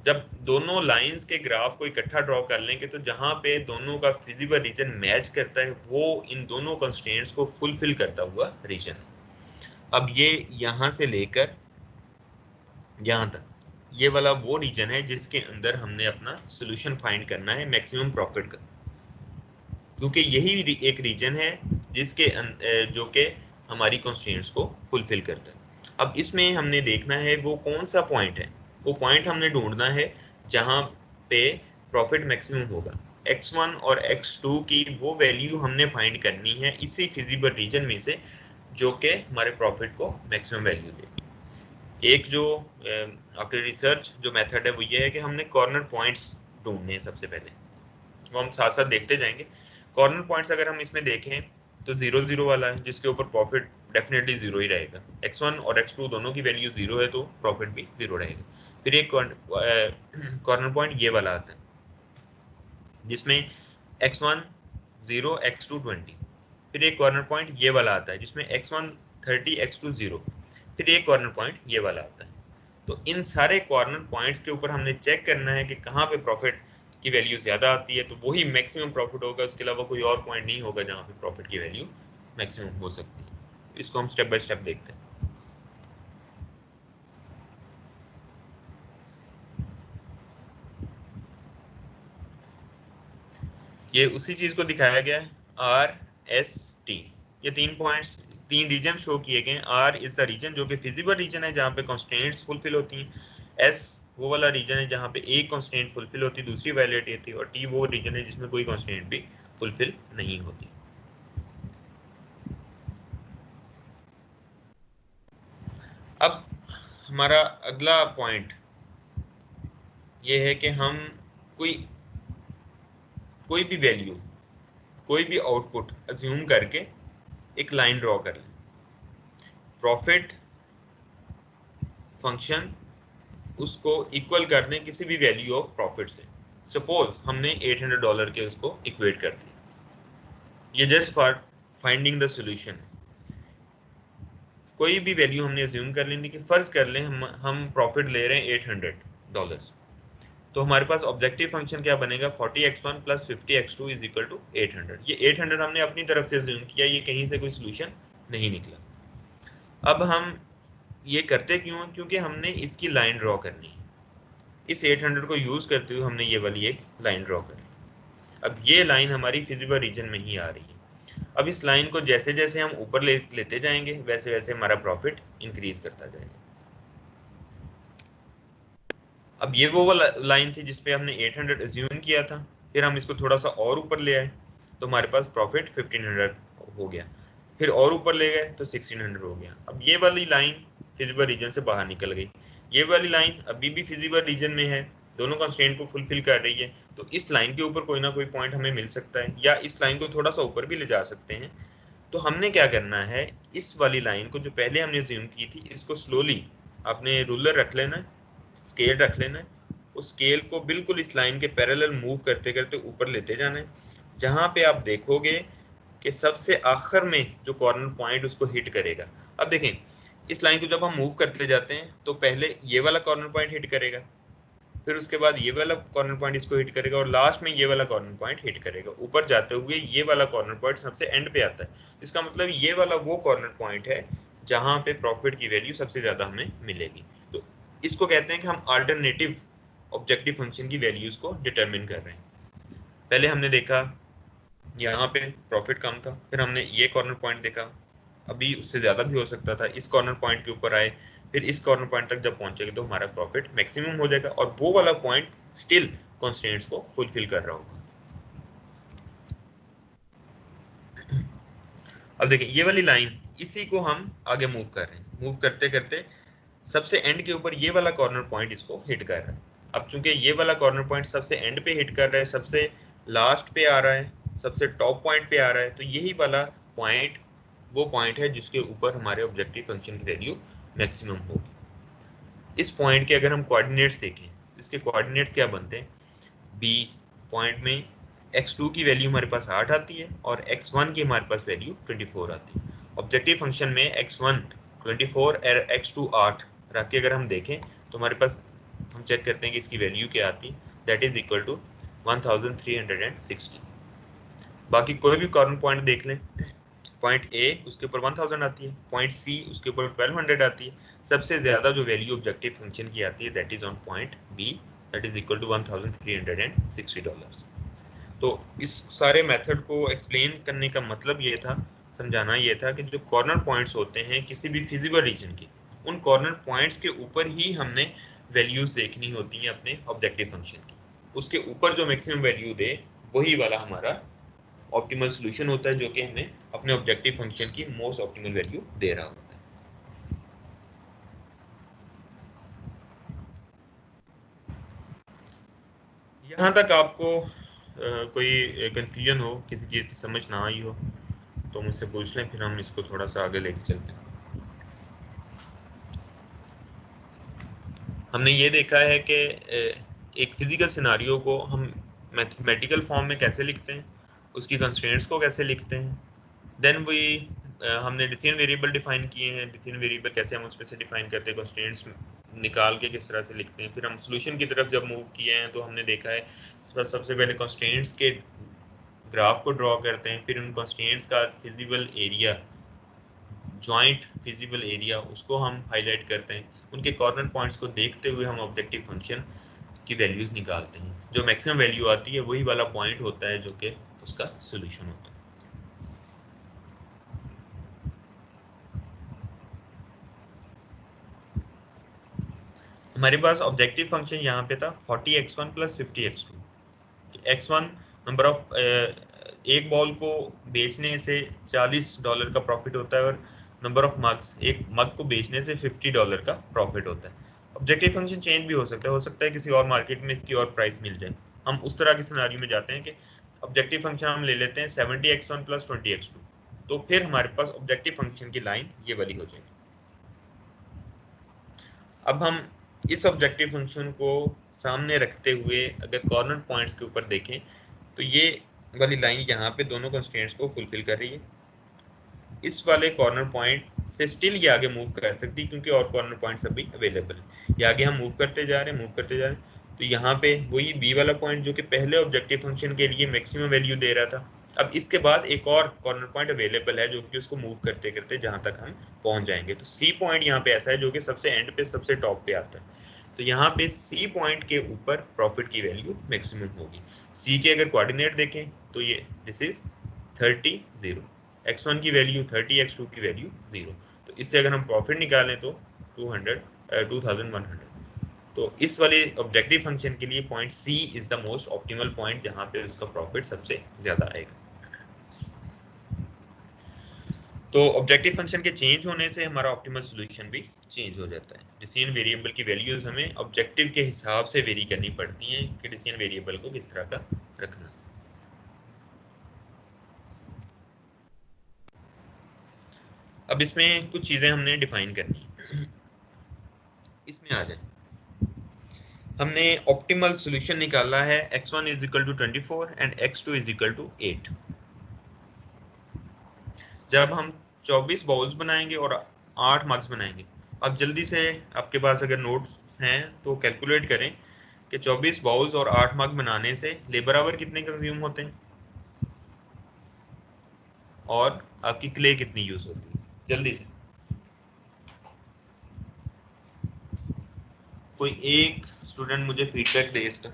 जब दोनों लाइंस के ग्राफ को इकट्ठा ड्रॉ कर लेंगे तो जहां पे दोनों का फिजिबल रीजन मैच करता है वो इन दोनों कंस्ट्रेंट्स को फुलफिल करता हुआ रीजन। अब ये यहां से लेकर यहां तक ये वाला वो रीजन है जिसके अंदर हमने अपना सॉल्यूशन फाइंड करना है मैक्सिमम प्रॉफिट का, क्योंकि यही एक रीजन है जिसके जो कि हमारी कंस्ट्रेंट्स को फुलफिल करता है। अब इसमें हमने देखना है वो कौन सा पॉइंट है, वो पॉइंट हमने ढूंढना है जहां पे प्रॉफिट मैक्सिमम होगा। x1 और x2 की वो वैल्यू हमने फाइंड करनी है इसी फिजिबल रीजन में से जो कि हमारे प्रॉफिट को मैक्सिमम वैल्यू दे। एक जो आफ्टर रिसर्च जो मेथड है वो ये है कि हमने कॉर्नर पॉइंट्स ढूंढने हैं सबसे पहले, वो हम साथ साथ देखते जाएंगे। कॉर्नर पॉइंट्स अगर हम इसमें देखें तो 0 0 वाला है जिसके ऊपर प्रॉफिट डेफिनेटली 0 ही रहेगा। x1 और x2 दोनों की वैल्यू 0 है तो प्रॉफिट भी 0 रहेगा। फिर एक कॉर्नर पॉइंट ये वाला आता है जिसमें x1 0 x2 20। फिर एक कॉर्नर पॉइंट ये वाला आता है जिसमें x1 30 x2 0। फिर एक कॉर्नर पॉइंट ये वाला आता है। तो इन सारे कॉर्नर पॉइंट्स के ऊपर हमने चेक करना है कि कहाँ पे प्रॉफिट की वैल्यू ज्यादा आती है, तो वही मैक्सिमम प्रॉफिट होगा, उसके अलावा कोई और पॉइंट नहीं होगा जहाँ पे प्रॉफिट की वैल्यू मैक्सिमम हो सकती है। इसको हम स्टेप बाय स्टेप देखते हैं। ये उसी चीज को दिखाया गया है, RST। ये 3 पॉइंट्स 3 रीजन शो किए गए हैं। R इज द रीजन जो कि फिजिबल रीजन है जहाँ पे कंस्ट्रेंट्स फुलफिल होती हैं। S वो वाला रीजन है जहाँ पे एक कंस्ट्रेंट फुलफिल होती है, दूसरी वायलेट होती है। और T वो रीजन है जिसमें कोई कंस्ट्रेंट भी फुलफिल नहीं होती। अब हमारा अगला पॉइंट ये है कि हम कोई भी वैल्यू, कोई भी आउटपुट अज्यूम करके एक लाइन ड्रॉ कर लें। प्रॉफिट फंक्शन उसको इक्वल कर दें किसी भी वैल्यू ऑफ प्रॉफिट से। सपोज हमने $800 के उसको इक्वेट कर दिया। ये just for finding the solution. कोई भी वैल्यू हमने अज्यूम कर लेनी कि फर्ज कर लें हम प्रॉफिट ले रहे हैं $800, तो हमारे पास ऑब्जेक्टिव फंक्शन क्या बनेगा, 40x1 plus 50x2 is equal to 800। ये 800 हमने अपनी तरफ से अज्यूम किया, ये कहीं से कोई सोल्यूशन नहीं निकला। अब हम ये करते क्यों हैं, क्योंकि हमने इसकी लाइन ड्रॉ करनी है। इस 800 को यूज करते हुए हमने ये वाली एक लाइन ड्रॉ करी। अब ये लाइन हमारी फिजिबल रीजन में ही आ रही है। अब इस लाइन को जैसे जैसे हम ऊपर लेते जाएंगे वैसे वैसे हमारा प्रॉफिट इंक्रीज करता जाएगा। अब ये वो वाला लाइन थी जिसपे हमने 800 अज्यूम किया था, फिर हम इसको थोड़ा सा और ऊपर ले आए तो हमारे पास प्रॉफिट 1500 हो गया, फिर और ऊपर ले गए तो 1600 हो गया। अब ये वाली लाइन फिजिबल रीजन से बाहर निकल गई, ये वाली लाइन अभी भी फिजिबल रीजन में है, दोनों कंस्ट्रेंट को फुलफिल कर रही है। तो इस लाइन के ऊपर कोई ना कोई पॉइंट हमें मिल सकता है, या इस लाइन को थोड़ा सा ऊपर भी ले जा सकते हैं। तो हमने क्या करना है, इस वाली लाइन को जो पहले हमने अज्यूम की थी इसको स्लोली आपने रूलर रख लेना है, स्केल रख लेना है, उस स्केल को बिल्कुल इस लाइन के पैरेलल मूव करते करते ऊपर लेते जाना है, जहां पे आप देखोगे कि सबसे आखिर में जो कॉर्नर पॉइंट उसको हिट करेगा। अब देखें इस लाइन को जब हम मूव करते जाते हैं तो पहले ये वाला कॉर्नर पॉइंट हिट करेगा, फिर उसके बाद ये वाला कॉर्नर पॉइंट इसको हिट करेगा और लास्ट में ये वाला कॉर्नर पॉइंट हिट करेगा। ऊपर जाते हुए ये वाला कॉर्नर पॉइंट सबसे एंड पे आता है। इसका मतलब ये वाला वो कॉर्नर पॉइंट है जहां पे प्रॉफिट की वैल्यू सबसे ज्यादा हमें मिलेगी। तो इसको कहते हैं कि हम अल्टरनेटिव ऑब्जेक्टिव फंक्शन की वैल्यूज को डिटरमिन कर रहे हैं। पहले हमने देखा यहाँ पे प्रॉफिट कम था, फिर हमने ये कॉर्नर पॉइंट देखा, अभी उससे ज्यादा भी हो सकता था, इस कॉर्नर पॉइंट के ऊपर आए, फिर इस कॉर्नर पॉइंट तक जब पहुंचेगा तो हमारा प्रॉफिट मैक्सिमम हो जाएगा और वो वाला पॉइंट स्टिल कॉन्स्टेंट्स को फुलफिल कर रहा होगा। अब देखिए ये वाली लाइन, इसी को हम आगे मूव कर रहे हैं। मूव करते करते सबसे एंड के ऊपर ये वाला कॉर्नर पॉइंट इसको हिट कर रहा है। अब चूंकि ये वाला कॉर्नर पॉइंट सबसे एंड पे हिट कर रहा है, सबसे लास्ट पे आ रहा है, सबसे टॉप पॉइंट पे आ रहा है, तो यही वाला पॉइंट वो पॉइंट है जिसके ऊपर हमारे ऑब्जेक्टिव फंक्शन की वैल्यू मैक्सिमम होगी। इस पॉइंट के अगर हम कोऑर्डिनेट्स देखें, इसके कोऑर्डिनेट्स क्या बनते हैं, बी पॉइंट में x2 की वैल्यू हमारे पास 8 आती है और x1 की हमारे पास वैल्यू 24 आती है। ऑब्जेक्टिव फंक्शन में x1 24 और x2 8 रख के अगर हम देखें तो हमारे पास, हम चेक करते हैं कि इसकी वैल्यू क्या आती है, दैट इज इक्वल टू 1360। बाकी कोई भी कॉर्नर पॉइंट देख लें, पॉइंट ए उसके ऊपर 1000 आती है, पॉइंट सी उसके ऊपर 1200 आती है, सबसे ज्यादा जो वैल्यू ऑब्जेक्टिव फंक्शन की आती है that is on point B, that is equal to $1360। तो इस सारे मेथड को एक्सप्लेन करने का मतलब ये था, समझाना ये था कि जो कॉर्नर पॉइंट्स होते हैं किसी भी फिजिबल रीजन के, उन कॉर्नर पॉइंट्स के ऊपर ही हमने वैल्यूज देखनी होती हैं अपने ऑब्जेक्टिव फंक्शन की। उसके ऊपर जो मैक्सिमम वैल्यू दे वही वाला हमारा ऑप्टिमल सॉल्यूशन होता है, जो कि हमें अपने ऑब्जेक्टिव फंक्शन की मोस्ट ऑप्टिमल वैल्यू दे रहा होता है। यहाँ तक आपको कोई कंफ्यूजन हो, किसी चीज़ की समझ ना आई हो तो मुझसे पूछ लें, फिर हम इसको थोड़ा सा आगे लेके चलते हैं। हमने ये देखा है कि एक फिजिकल सिनारियो को हम मैथमेटिकल फॉर्म में कैसे लिखते हैं, उसकी कंस्ट्रेंट्स को कैसे लिखते हैं, देन वी हमने डिसीजन वेरिएबल डिफाइन किए हैं, डिसीजन वेरिएबल कैसे हम उसमें से डिफाइन करते हैं, कंस्ट्रेंट्स निकाल के किस तरह से लिखते हैं, फिर हम सॉल्यूशन की तरफ जब मूव किए हैं तो हमने देखा है सबसे पहले कंस्ट्रेंट्स के ग्राफ को ड्रॉ करते हैं, फिर उन कंस्ट्रेंट्स का feasible area, joint feasible area, उसको हम हाईलाइट करते हैं, उनके कॉर्नर पॉइंट्स को देखते हुए हम ऑब्जेक्टिव फंक्शन की वैल्यूज निकालते हैं। जो मैक्सिमम वैल्यू आती है वही वाला पॉइंट होता है जो कि उसका सॉल्यूशन होता है। हमारे पास ऑब्जेक्टिव फंक्शन यहाँ पे था 40x1 plus 50x2। x1 number of, एक बॉल को बेचने से $40 का प्रॉफिट होता है और नंबर ऑफ मग्स, एक मग को बेचने से $50 का प्रॉफिट होता है। ऑब्जेक्टिव फंक्शन चेंज भी हो सकता है किसी और मार्केट में इसकी और प्राइस मिल जाए। हम उस तरह के सिनेरियो में जाते हैं कि ऑब्जेक्टिव फंक्शन हम ले लेते हैं 70x1 प्लस 20x2, तो फिर हमारे पास ऑब्जेक्टिव फंक्शन की लाइन ये वाली हो जाएगी। अब हम इस ऑब्जेक्टिव फंक्शन को सामने रखते हुए अगर कॉर्नर पॉइंट्स के ऊपर देखें तो ये वाली लाइन यहाँ पे दोनों कंस्ट्रेंट्स को फुलफिल कर रही है। इस वाले कॉर्नर पॉइंट से स्टिल ये आगे मूव कर सकती क्योंकि और कॉर्नर पॉइंट्स अभी अवेलेबल है। ये आगे हम मूव करते जा रहे हैं, तो यहाँ पे वही बी वाला पॉइंट जो कि पहले ऑब्जेक्टिव फंक्शन के लिए मैक्सिमम वैल्यू दे रहा था, अब इसके बाद एक और कॉर्नर पॉइंट अवेलेबल है जो कि उसको मूव करते करते जहां तक हम पहुंच जाएंगे। तो सी पॉइंट यहाँ पे ऐसा है जो कि सबसे एंड पे सबसे टॉप पे आता है। तो यहाँ पे सी पॉइंट के ऊपर प्रॉफिट की वैल्यू मैक्सिमम होगी। सी के अगर कोऑर्डिनेट देखें तो ये दिस इज 30 0, x1 की वैल्यू 30, x2 की वैल्यू 0। तो इससे अगर हम प्रॉफिट निकालें तो 2100। तो इस वाले ऑब्जेक्टिव फंक्शन के लिए point C is the most optimal point जहां पे उसका प्रॉफिट सबसे ज्यादा आएगा। तो ऑब्जेक्टिव फंक्शन के चेंज होने से हमारा ऑप्टिमल सॉल्यूशन भी चेंज हो जाता है। डिसीजन वेरिएबल की वैल्यूज हमें ऑब्जेक्टिव के हिसाब से वेरी करनी पड़ती हैं कि डिसीजन वेरिएबल को किस तरह का रखना। अब इसमें कुछ चीजें हमने डिफाइन करनी है। इसमें आ जाए, हमने ऑप्टिमल सॉल्यूशन निकाला है x1 is equal to 24 and x2 is equal to 8। जब हम 24 बॉल्स बनाएंगे और 8 मग्स बनाएंगे, अब जल्दी से आपके पास अगर नोट्स हैं तो कैलकुलेट करें कि 24 बाउल्स और 8 मग बनाने से लेबर आवर कितने कंज्यूम होते हैं और आपकी क्ले कितनी यूज होती है? जल्दी से कोई एक स्टूडेंट मुझे फीडबैक दे इसका।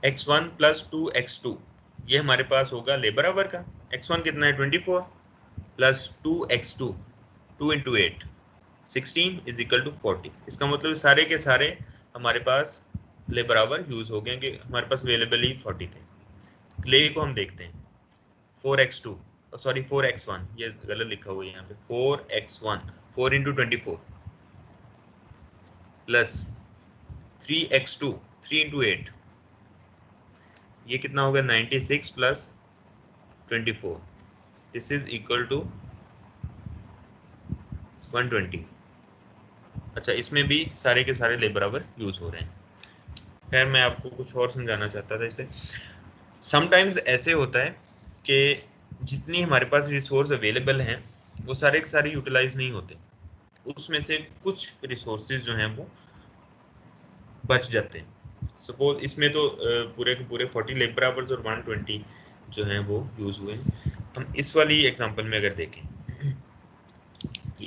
x1 प्लस 2x2 ये हमारे पास होगा लेबर आवर का। x1 कितना है 24 plus 2x2 2 into 8 16 is equal to 40। इसका मतलब सारे के सारे हमारे पास लेबर आवर यूज हो गए कि हमारे पास अवेलेबल ही 40 थे। क्ले को हम देखते हैं 4x2 सॉरी 4x1 ये गलत लिखा हुआ है यहाँ पे 4x1 4 into 24 plus 3x2 3 into 8 ये कितना होगा 96 plus 24 this is equal to 120। अच्छा इसमें भी सारे के सारे लेबर आवर यूज हो रहे हैं। खैर मैं आपको कुछ और समझाना चाहता था इसे। समटाइम्स ऐसे होता है कि जितनी हमारे पास रिसोर्स अवेलेबल हैं वो सारे के सारे यूटिलाइज नहीं होते, उसमें से कुछ रिसोर्सेज जो हैं वो बच जाते हैं। सपोज इसमें तो पूरे के पूरे 40 लेबर आवर्स और 120 जो हैं वो यूज हुए हैं। हम इस वाली एग्जांपल में अगर देखें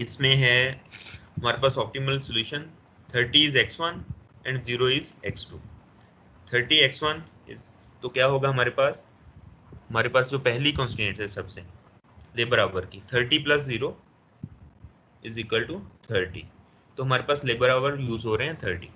इसमें है हमारे पास optimal solution 30 is x1 and 0 is x2। 30 x1 is तो क्या होगा हमारे पास जो पहली कॉन्स्टेंट है सबसे लेबर आवर की 30 प्लस 0 इज इक्वल टू 30। तो हमारे पास लेबर आवर यूज हो रहे हैं 30।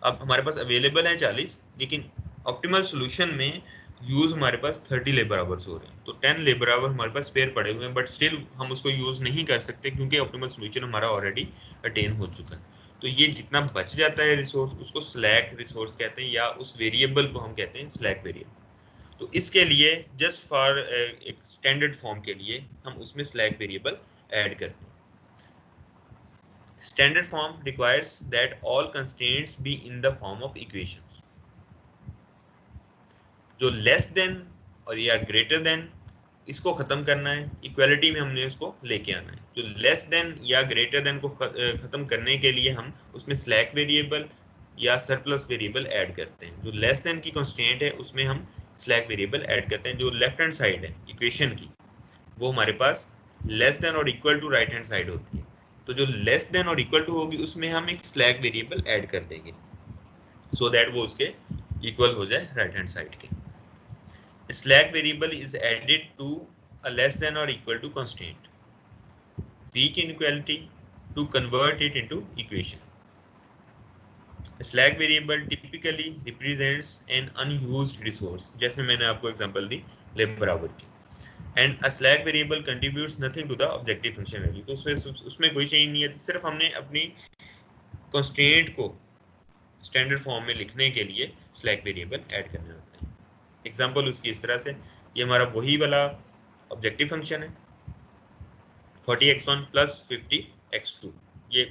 अब हमारे पास अवेलेबल है 40 लेकिन ऑप्टिमल सॉल्यूशन में यूज हमारे पास 30 लेबर आवर्स हो रहे हैं। तो 10 लेबर आवर हमारे पास स्पेयर पड़े हुए हैं बट स्टिल हम उसको यूज नहीं कर सकते क्योंकि ऑप्टिमल सॉल्यूशन हमारा ऑलरेडी अटेन हो चुका है। तो ये जितना बच जाता है रिसोर्स उसको स्लैक रिसोर्स कहते हैं या उस वेरिएबल को हम कहते हैं स्लैक वेरिएबल। तो इसके लिए जस्ट फॉर एक स्टैंडर्ड फॉर्म के लिए हम उसमें स्लैक वेरिएबल ऐड करते हैं। Standard form requires that all constraints be in the form of equations. जो less than और या greater than इसको खत्म करना है, इक्वालिटी में हमने उसको लेके आना है। जो लेस देन या ग्रेटर देन को खत्म करने के लिए हम उसमें स्लैक वेरिएबल या सरप्लस वेरिएबल ऐड करते हैं। जो लेस देन की कंस्ट्रेंट है उसमें हम स्लैक वेरिएबल ऐड करते हैं। जो लेफ्ट हैंड साइड है इक्वेशन की वो हमारे पास लेस देन और equal to right hand side होती है। तो जो लेस देन और इक्वल टू होगी उसमें हम एक स्लैक वेरिएबल ऐड कर देंगे सो दैट वो उसके इक्वल हो जाए राइट हैंड साइड के। Slack variable is added to a less than or equal to constraint. Weak inequality to convert it into equation. A slack variable typically represents an unused resource. जैसे मैंने आपको example दी labour hour की। And a slack variable contributes nothing to the objective function value. तो उसमें कोई change नहीं है, सिर्फ हमने अपनी constraint को स्टैंडर्ड फॉर्म में लिखने के लिए स्लैक वेरिएबल ऐड करने होते हैं। एग्जाम्पल उसकी इस तरह से, ये हमारा वही वाला ऑब्जेक्टिव फंक्शन है 40x1 प्लस 50x2 ये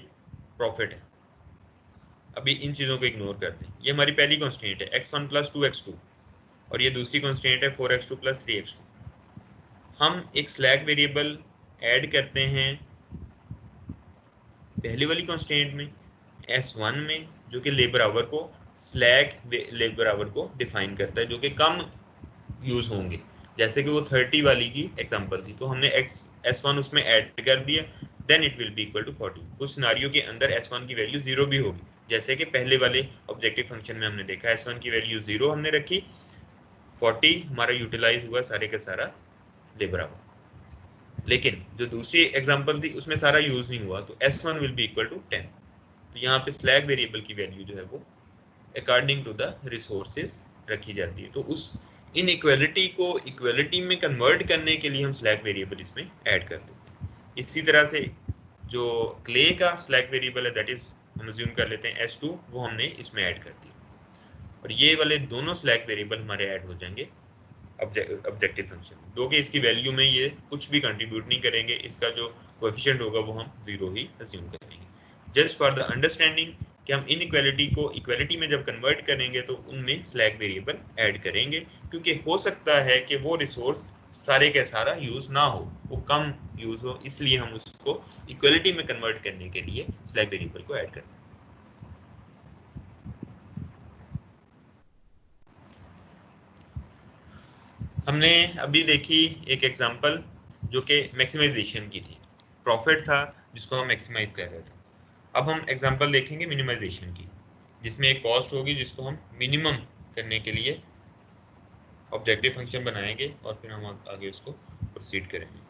प्रॉफिट है। अभी इन चीज़ों को इग्नोर करते हैं। ये हमारी पहली कॉन्स्टेंट है x1 प्लस 2x2 और ये दूसरी कॉन्स्टेंट है 4x2 प्लस 3x2। हम एक स्लैक वेरिएबल ऐड करते हैं पहली वाली कॉन्स्टेंट में s1 में जो कि लेबर आवर को स्लैक लेबर आवर को डिफाइन करता है जो कि कम यूज होंगे, जैसे कि वो 30 वाली की एग्जांपल थी। तो हमने s1 उसमें ऐड कर दिया, then it will be equal to 40। कुछ सिनारियो के अंदर s1 की वैल्यू 0 भी होगी, जैसे कि पहले वाले ऑब्जेक्टिव फंक्शन में हमने देखा s1 की वैल्यू 0 हमने रखी, 40 हमारा यूटिलाइज हुआ सारे का सारा लेबर आवर। लेकिन जो दूसरी एग्जांपल थी उसमें सारा यूज नहीं हुआ, तो s1 will be equal to 10। तो यहाँ पे स्लैक वेरिएबल की वैल्यू जो है वो अकॉर्डिंग टू द रिसोर्सेज रखी जाती है। तो उस इनइक्वालिटी को इक्वालिटी में कन्वर्ट करने के लिए हम स्लैक वेरिएबल इसमें ऐड कर देते हैं। इसी तरह से जो क्ले का स्लैक वेरिएबल है दैट इज हम अज्यूम कर लेते हैं s2, वो हमने इसमें ऐड कर दिया और ये वाले दोनों स्लैक वेरिएबल हमारे ऐड हो जाएंगे ऑब्जेक्टिव फंक्शन में। दो कि इसकी वैल्यू में ये कुछ भी कंट्रीब्यूट नहीं करेंगे, इसका जो कोएफिशिएंट होगा वो हम 0 ही अज्यूम करेंगे। जस्ट फॉर द अंडरस्टैंडिंग कि हम इनइक्वालिटी को इक्वालिटी में जब कन्वर्ट करेंगे तो उनमें स्लैक वेरिएबल ऐड करेंगे, क्योंकि हो सकता है कि वो रिसोर्स सारे का सारा यूज ना हो, वो कम यूज हो, इसलिए हम उसको इक्वलिटी में कन्वर्ट करने के लिए स्लैक वेरिएबल को ऐड करते हैं। हमने अभी देखी एक एग्जांपल जो कि मैक्सिमाइजेशन की थी, प्रॉफिट था जिसको हम मैक्सिमाइज कर रहे थे। अब हम एग्जांपल देखेंगे मिनिमाइजेशन की, जिसमें एक कॉस्ट होगी जिसको हम मिनिमम करने के लिए ऑब्जेक्टिव फंक्शन बनाएंगे और फिर हम आगे उसको प्रोसीड करेंगे।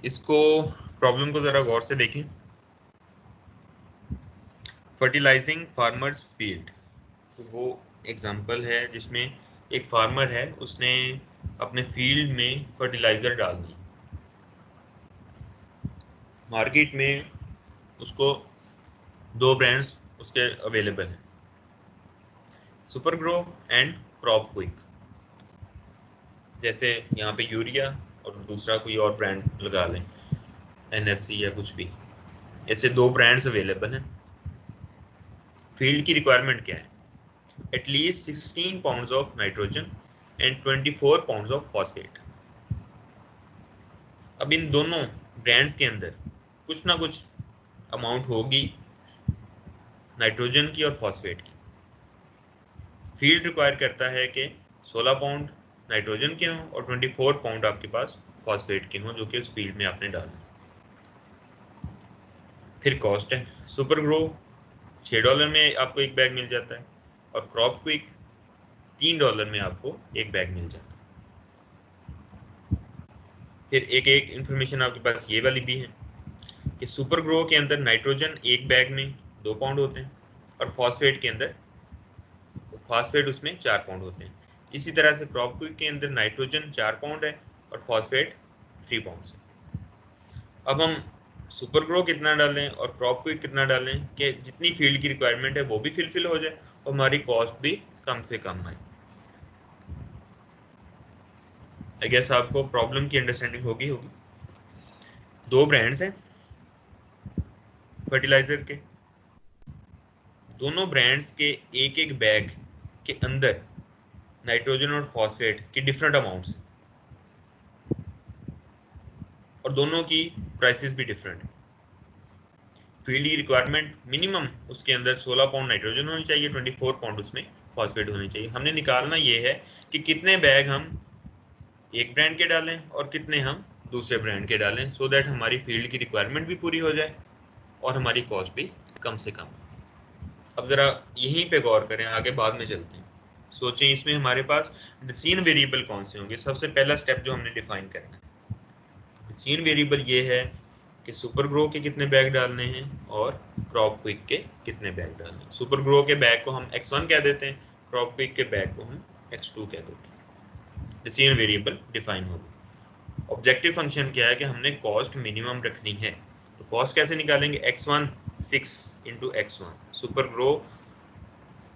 इसको प्रॉब्लम को जरा गौर से देखें। फर्टिलाइजिंग फार्मर्स फील्ड, तो वो एग्जांपल है जिसमें एक फार्मर है, उसने अपने फील्ड में फर्टिलाइजर डाल दी। मार्केट में उसको दो ब्रांड्स उसके अवेलेबल हैं, super grow and crop quick. जैसे यहाँ पे यूरिया और दूसरा कोई और ब्रांड लगा लें, एनएफसी या कुछ भी, ऐसे दो ब्रांड्स अवेलेबल हैं। फील्ड की रिक्वायरमेंट क्या है? At least 16 pounds of nitrogen and 24 pounds of phosphate. अब इन दोनों ब्रांड्स के अंदर कुछ ना कुछ अमाउंट होगी नाइट्रोजन की और फॉस्फेट की। फील्ड रिक्वायर करता है कि 16 पाउंड नाइट्रोजन के हों और 24 पाउंड आपके पास फॉस्फेट के हों, जो कि उस फील्ड में आपने डालना। फिर कॉस्ट है, सुपर ग्रो $6 में आपको एक बैग मिल जाता है और क्रॉप क्विक $3 में आपको एक बैग मिल जाता है। फिर एक इंफॉर्मेशन आपके पास ये वाली भी है कि सुपर ग्रो के अंदर नाइट्रोजन एक बैग में 2 पाउंड होते हैं और फॉस्फेट के अंदर फॉस्फेट उसमें 4 पाउंड होते हैं। इसी तरह से क्रॉप क्विक के अंदर नाइट्रोजन 4 पाउंड है और फॉस्फेट 3 पाउंड है। अब हम सुपर ग्रो कितना डालें और क्रॉप क्विक कितना डालें कि जितनी फील्ड की रिक्वायरमेंट है वो भी फिलफिल हो जाए और हमारी कॉस्ट भी कम से कम आए। आई गेस आपको प्रॉब्लम की अंडरस्टैंडिंग होगी। दो ब्रांड्स हैं फर्टिलाइजर के, दोनों ब्रांड्स के एक एक बैग के अंदर नाइट्रोजन और फॉस्फेट की डिफरेंट अमाउंट्स हैं और दोनों की प्राइसेस भी डिफरेंट है। फील्ड की रिक्वायरमेंट मिनिमम उसके अंदर 16 पाउंड नाइट्रोजन होनी चाहिए, 24 पाउंड उसमें फॉस्फेट होनी चाहिए। हमने निकालना ये है कि कितने बैग हम एक ब्रांड के डालें और कितने हम दूसरे ब्रांड के डालें, सो दैट हमारी फील्ड की रिक्वायरमेंट भी पूरी हो जाए और हमारी कॉस्ट भी कम से कम। अब ज़रा यहीं पे गौर करें, आगे बाद में चलते हैं। सोचें इसमें हमारे पास डिसीजन वेरिएबल कौन से होंगे। सबसे पहला स्टेप जो हमने डिफाइन करना है, डिसीजन वेरिएबल ये है कि सुपर ग्रो के कितने बैग डालने हैं और क्रॉप क्विक के कितने बैग डालने हैं। सुपर ग्रो के बैग को हम x1 कह देते हैं, क्रॉप क्विक के बैग को हम x2 कह देते हैं। डिसीजन वेरिएबल डिफाइन होगा। ऑब्जेक्टिव फंक्शन क्या है कि हमने कॉस्ट मिनिमम रखनी है, तो कॉस्ट कैसे निकालेंगे? x1 6 × x1। सुपर ग्रो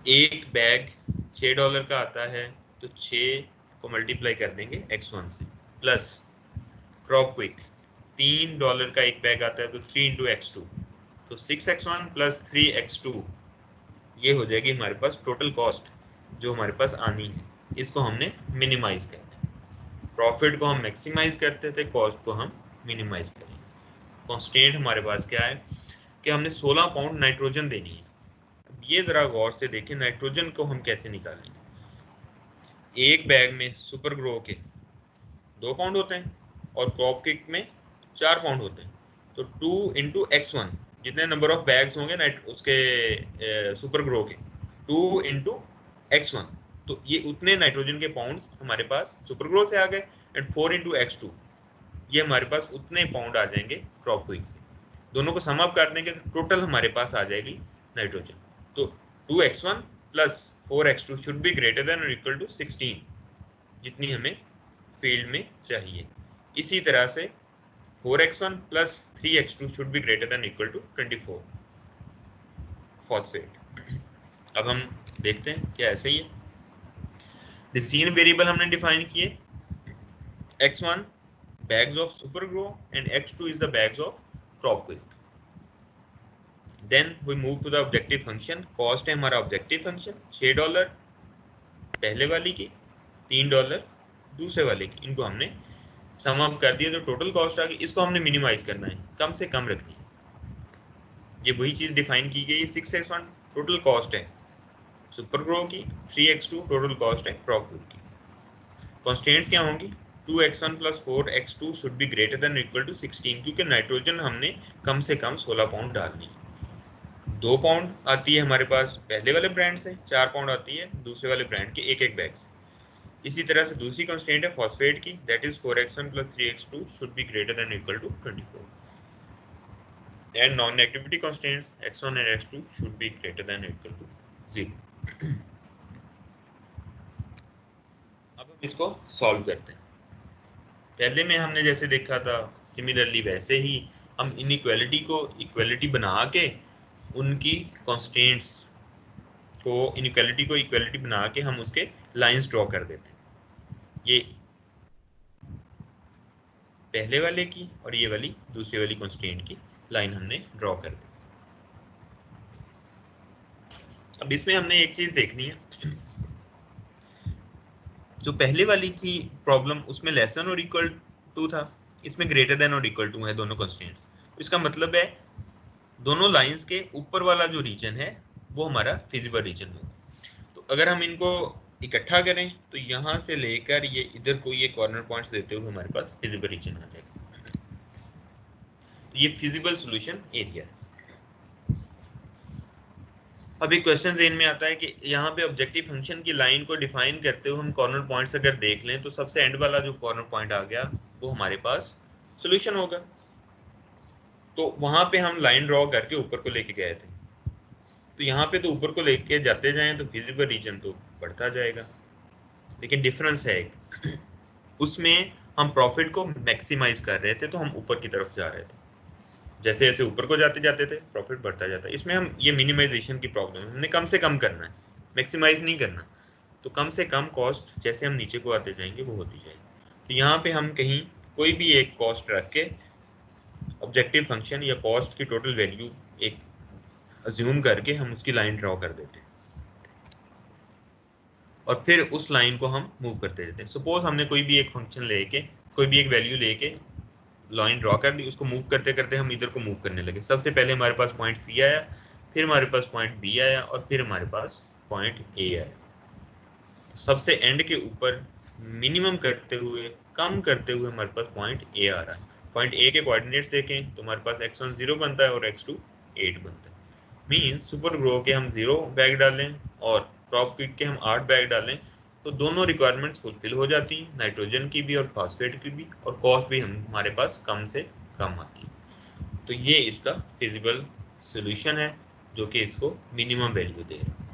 एक बैग $6 का आता है तो 6 को मल्टीप्लाई कर देंगे x1 से, प्लस क्रॉप क्विक $3 का एक बैग आता है तो 3 × x2, तो 6x1 प्लस 3x2, ये हो जाएगी हमारे पास टोटल कॉस्ट जो हमारे पास आनी है। इसको हमने मिनिमाइज करना है। प्रॉफिट को हम मैक्सिमाइज करते थे, कॉस्ट को हम मिनिमाइज करेंगे। कॉन्स्टेंट हमारे पास क्या है कि हमने 16 पाउंड नाइट्रोजन देनी है। ये जरा गौर से देखें, नाइट्रोजन को हम कैसे निकालेंगे। एक बैग में सुपर ग्रो के 2 पाउंड होते हैं और क्रॉप क्विक में 4 पाउंड होते हैं, तो 2 × x1, जितने नंबर ऑफ बैग्स होंगे नाइट उसके सुपर ग्रो के 2 × x1, तो ये उतने नाइट्रोजन के पाउंड्स हमारे पास सुपर ग्रो से आ गए, एंड 4 × x2, ये हमारे पास उतने पाउंड आ जाएंगे क्रॉप क्विक से। दोनों को सम अप कर देंगे तो टोटल हमारे पास आ जाएगी नाइट्रोजन। तो 2x1 plus 4x2 should be greater than और इक्वल टू 16, जितनी हमें फील्ड में चाहिए। इसी तरह से 4x1 plus 3x2 should be greater than equal to 24 phosphate. अब हम देखते हैं क्या ऐसे ही है। डिसीजन वेरिएबल हमने डिफाइन किए, x1 bags of super grow and x2 is the bags of crop quick. Then we move to the objective function. Cost है हमारा objective function $6 पहले वाली की, $3 दूसरे वाले की, इनको हमने सम अप कर दिया तो टोटल कॉस्ट आ गई। इसको हमने मिनिमाइज करना है, कम से कम रखनी है। ये वही चीज डिफाइन की गई है। 6x1 टोटल कॉस्ट है सुपर ग्रो की, 3x2 टोटल कॉस्ट है क्रॉप ग्रो की। कॉन्स्टेंट्स क्या होंगी? 2x1 plus 4x2 should be greater than equal to 16, क्योंकि नाइट्रोजन हमने कम से कम 16 पाउंड डालनी है। 2 पाउंड आती है हमारे पास पहले वाले ब्रांड से, 4 पाउंड आती है दूसरे वाले ब्रांड के एक एक बैग से। इसी तरह से दूसरी कॉन्स्टेंट है फॉस्फेट की, that is 4x1 plus 3x2 should be greater than equal to 24, and non negativity constants x1 and x2 should be greater than equal to 0। अब हम इसको सॉल्व करते हैं। पहले में हमने जैसे देखा था सिमिलरली वैसे ही हम इनइक्वालिटी को इक्वालिटी बना के उनकी कॉन्स्टेंट्स को, इनइक्वालिटी को इक्वालिटी बना के हम उसके लाइंस ड्रॉ कर देते हैं। ये पहले वाले की और ये वाली दूसरे वाली कॉन्स्टेंट की लाइन हमने ड्रॉ कर दी। अब इसमें हमने एक चीज देखनी है, जो पहले वाली थी प्रॉब्लम उसमें लेस देन और इक्वल टू था, इसमें ग्रेटर देन और इक्वल टू है दोनों कॉन्स्टेंट्स। इसका मतलब है दोनों लाइंस के ऊपर वाला जो रीजन है वो हमारा फिजिबल रीजन होगा। तो अगर हम इनको इकट्ठा करें तो यहाँ से लेकर ये इधर कोई ये कॉर्नर पॉइंट्स देते हुए हमारे पास फिजिबल रीजन आ जाएगा। तो ये फिजिबल सॉल्यूशन एरिया है। अब एक क्वेश्चन ज़हन में आता है कि यहाँ पे ऑब्जेक्टिव फंक्शन की लाइन को डिफाइन करते हुए हम कॉर्नर पॉइंट्स अगर देख लें तो सबसे एंड वाला जो कॉर्नर पॉइंट आ गया वो हमारे पास सॉल्यूशन होगा। तो वहां पे हम लाइन ड्रॉ करके ऊपर को लेके गए थे, तो यहाँ पे तो ऊपर को लेके जाते जाएं तो फिजिबल रीजन तो बढ़ता जाएगा, लेकिन डिफरेंस है एक, उसमें हम प्रॉफिट को मैक्सिमाइज कर रहे थे तो हम ऊपर की तरफ जा रहे थे। जैसे जैसे ऊपर को जाते जाते थे प्रॉफिट बढ़ता जाता है। इसमें हम ये मिनिमाइजेशन की प्रॉब्लम है, हमने कम से कम करना है, मैक्सिमाइज नहीं करना। तो कम से कम कॉस्ट जैसे हम नीचे को आते जाएंगे वो होती जाएगी। तो यहाँ पे हम कहीं कोई भी एक कॉस्ट रख के ऑब्जेक्टिव फंक्शन या कॉस्ट की टोटल वैल्यू एक अज्यूम करके हम उसकी लाइन ड्रॉ कर देते हैं और फिर उस लाइन को हम मूव करते रहते हैं। सपोज हमने कोई भी एक फंक्शन लेके, कोई भी एक वैल्यू लेके लाइन ड्रॉ कर दी, उसको मूव करते करते हम इधर को मूव करने लगे। सबसे पहले हमारे पास पॉइंट सी आया, फिर हमारे पास पॉइंट बी आया और फिर हमारे पास पॉइंट ए आया। सबसे एंड के ऊपर मिनिमम करते हुए, कम करते हुए हमारे पास पॉइंट ए आ रहा है। पॉइंट ए के कोऑर्डिनेट्स देखें तो हमारे पास x1 0 बनता है और x2 8 बनता है। मींस सुपर ग्रो के हम 0 बैग डालें और क्रॉप क्विक के हम 8 बैग डालें तो दोनों रिक्वायरमेंट्स फुलफिल हो जाती हैं, नाइट्रोजन की भी और फास्फेट की भी, और कॉस्ट भी हमारे पास कम से कम आती है। तो ये इसका फिजिबल सॉल्यूशन है जो कि इसको मिनिमम वैल्यू दे रहा है।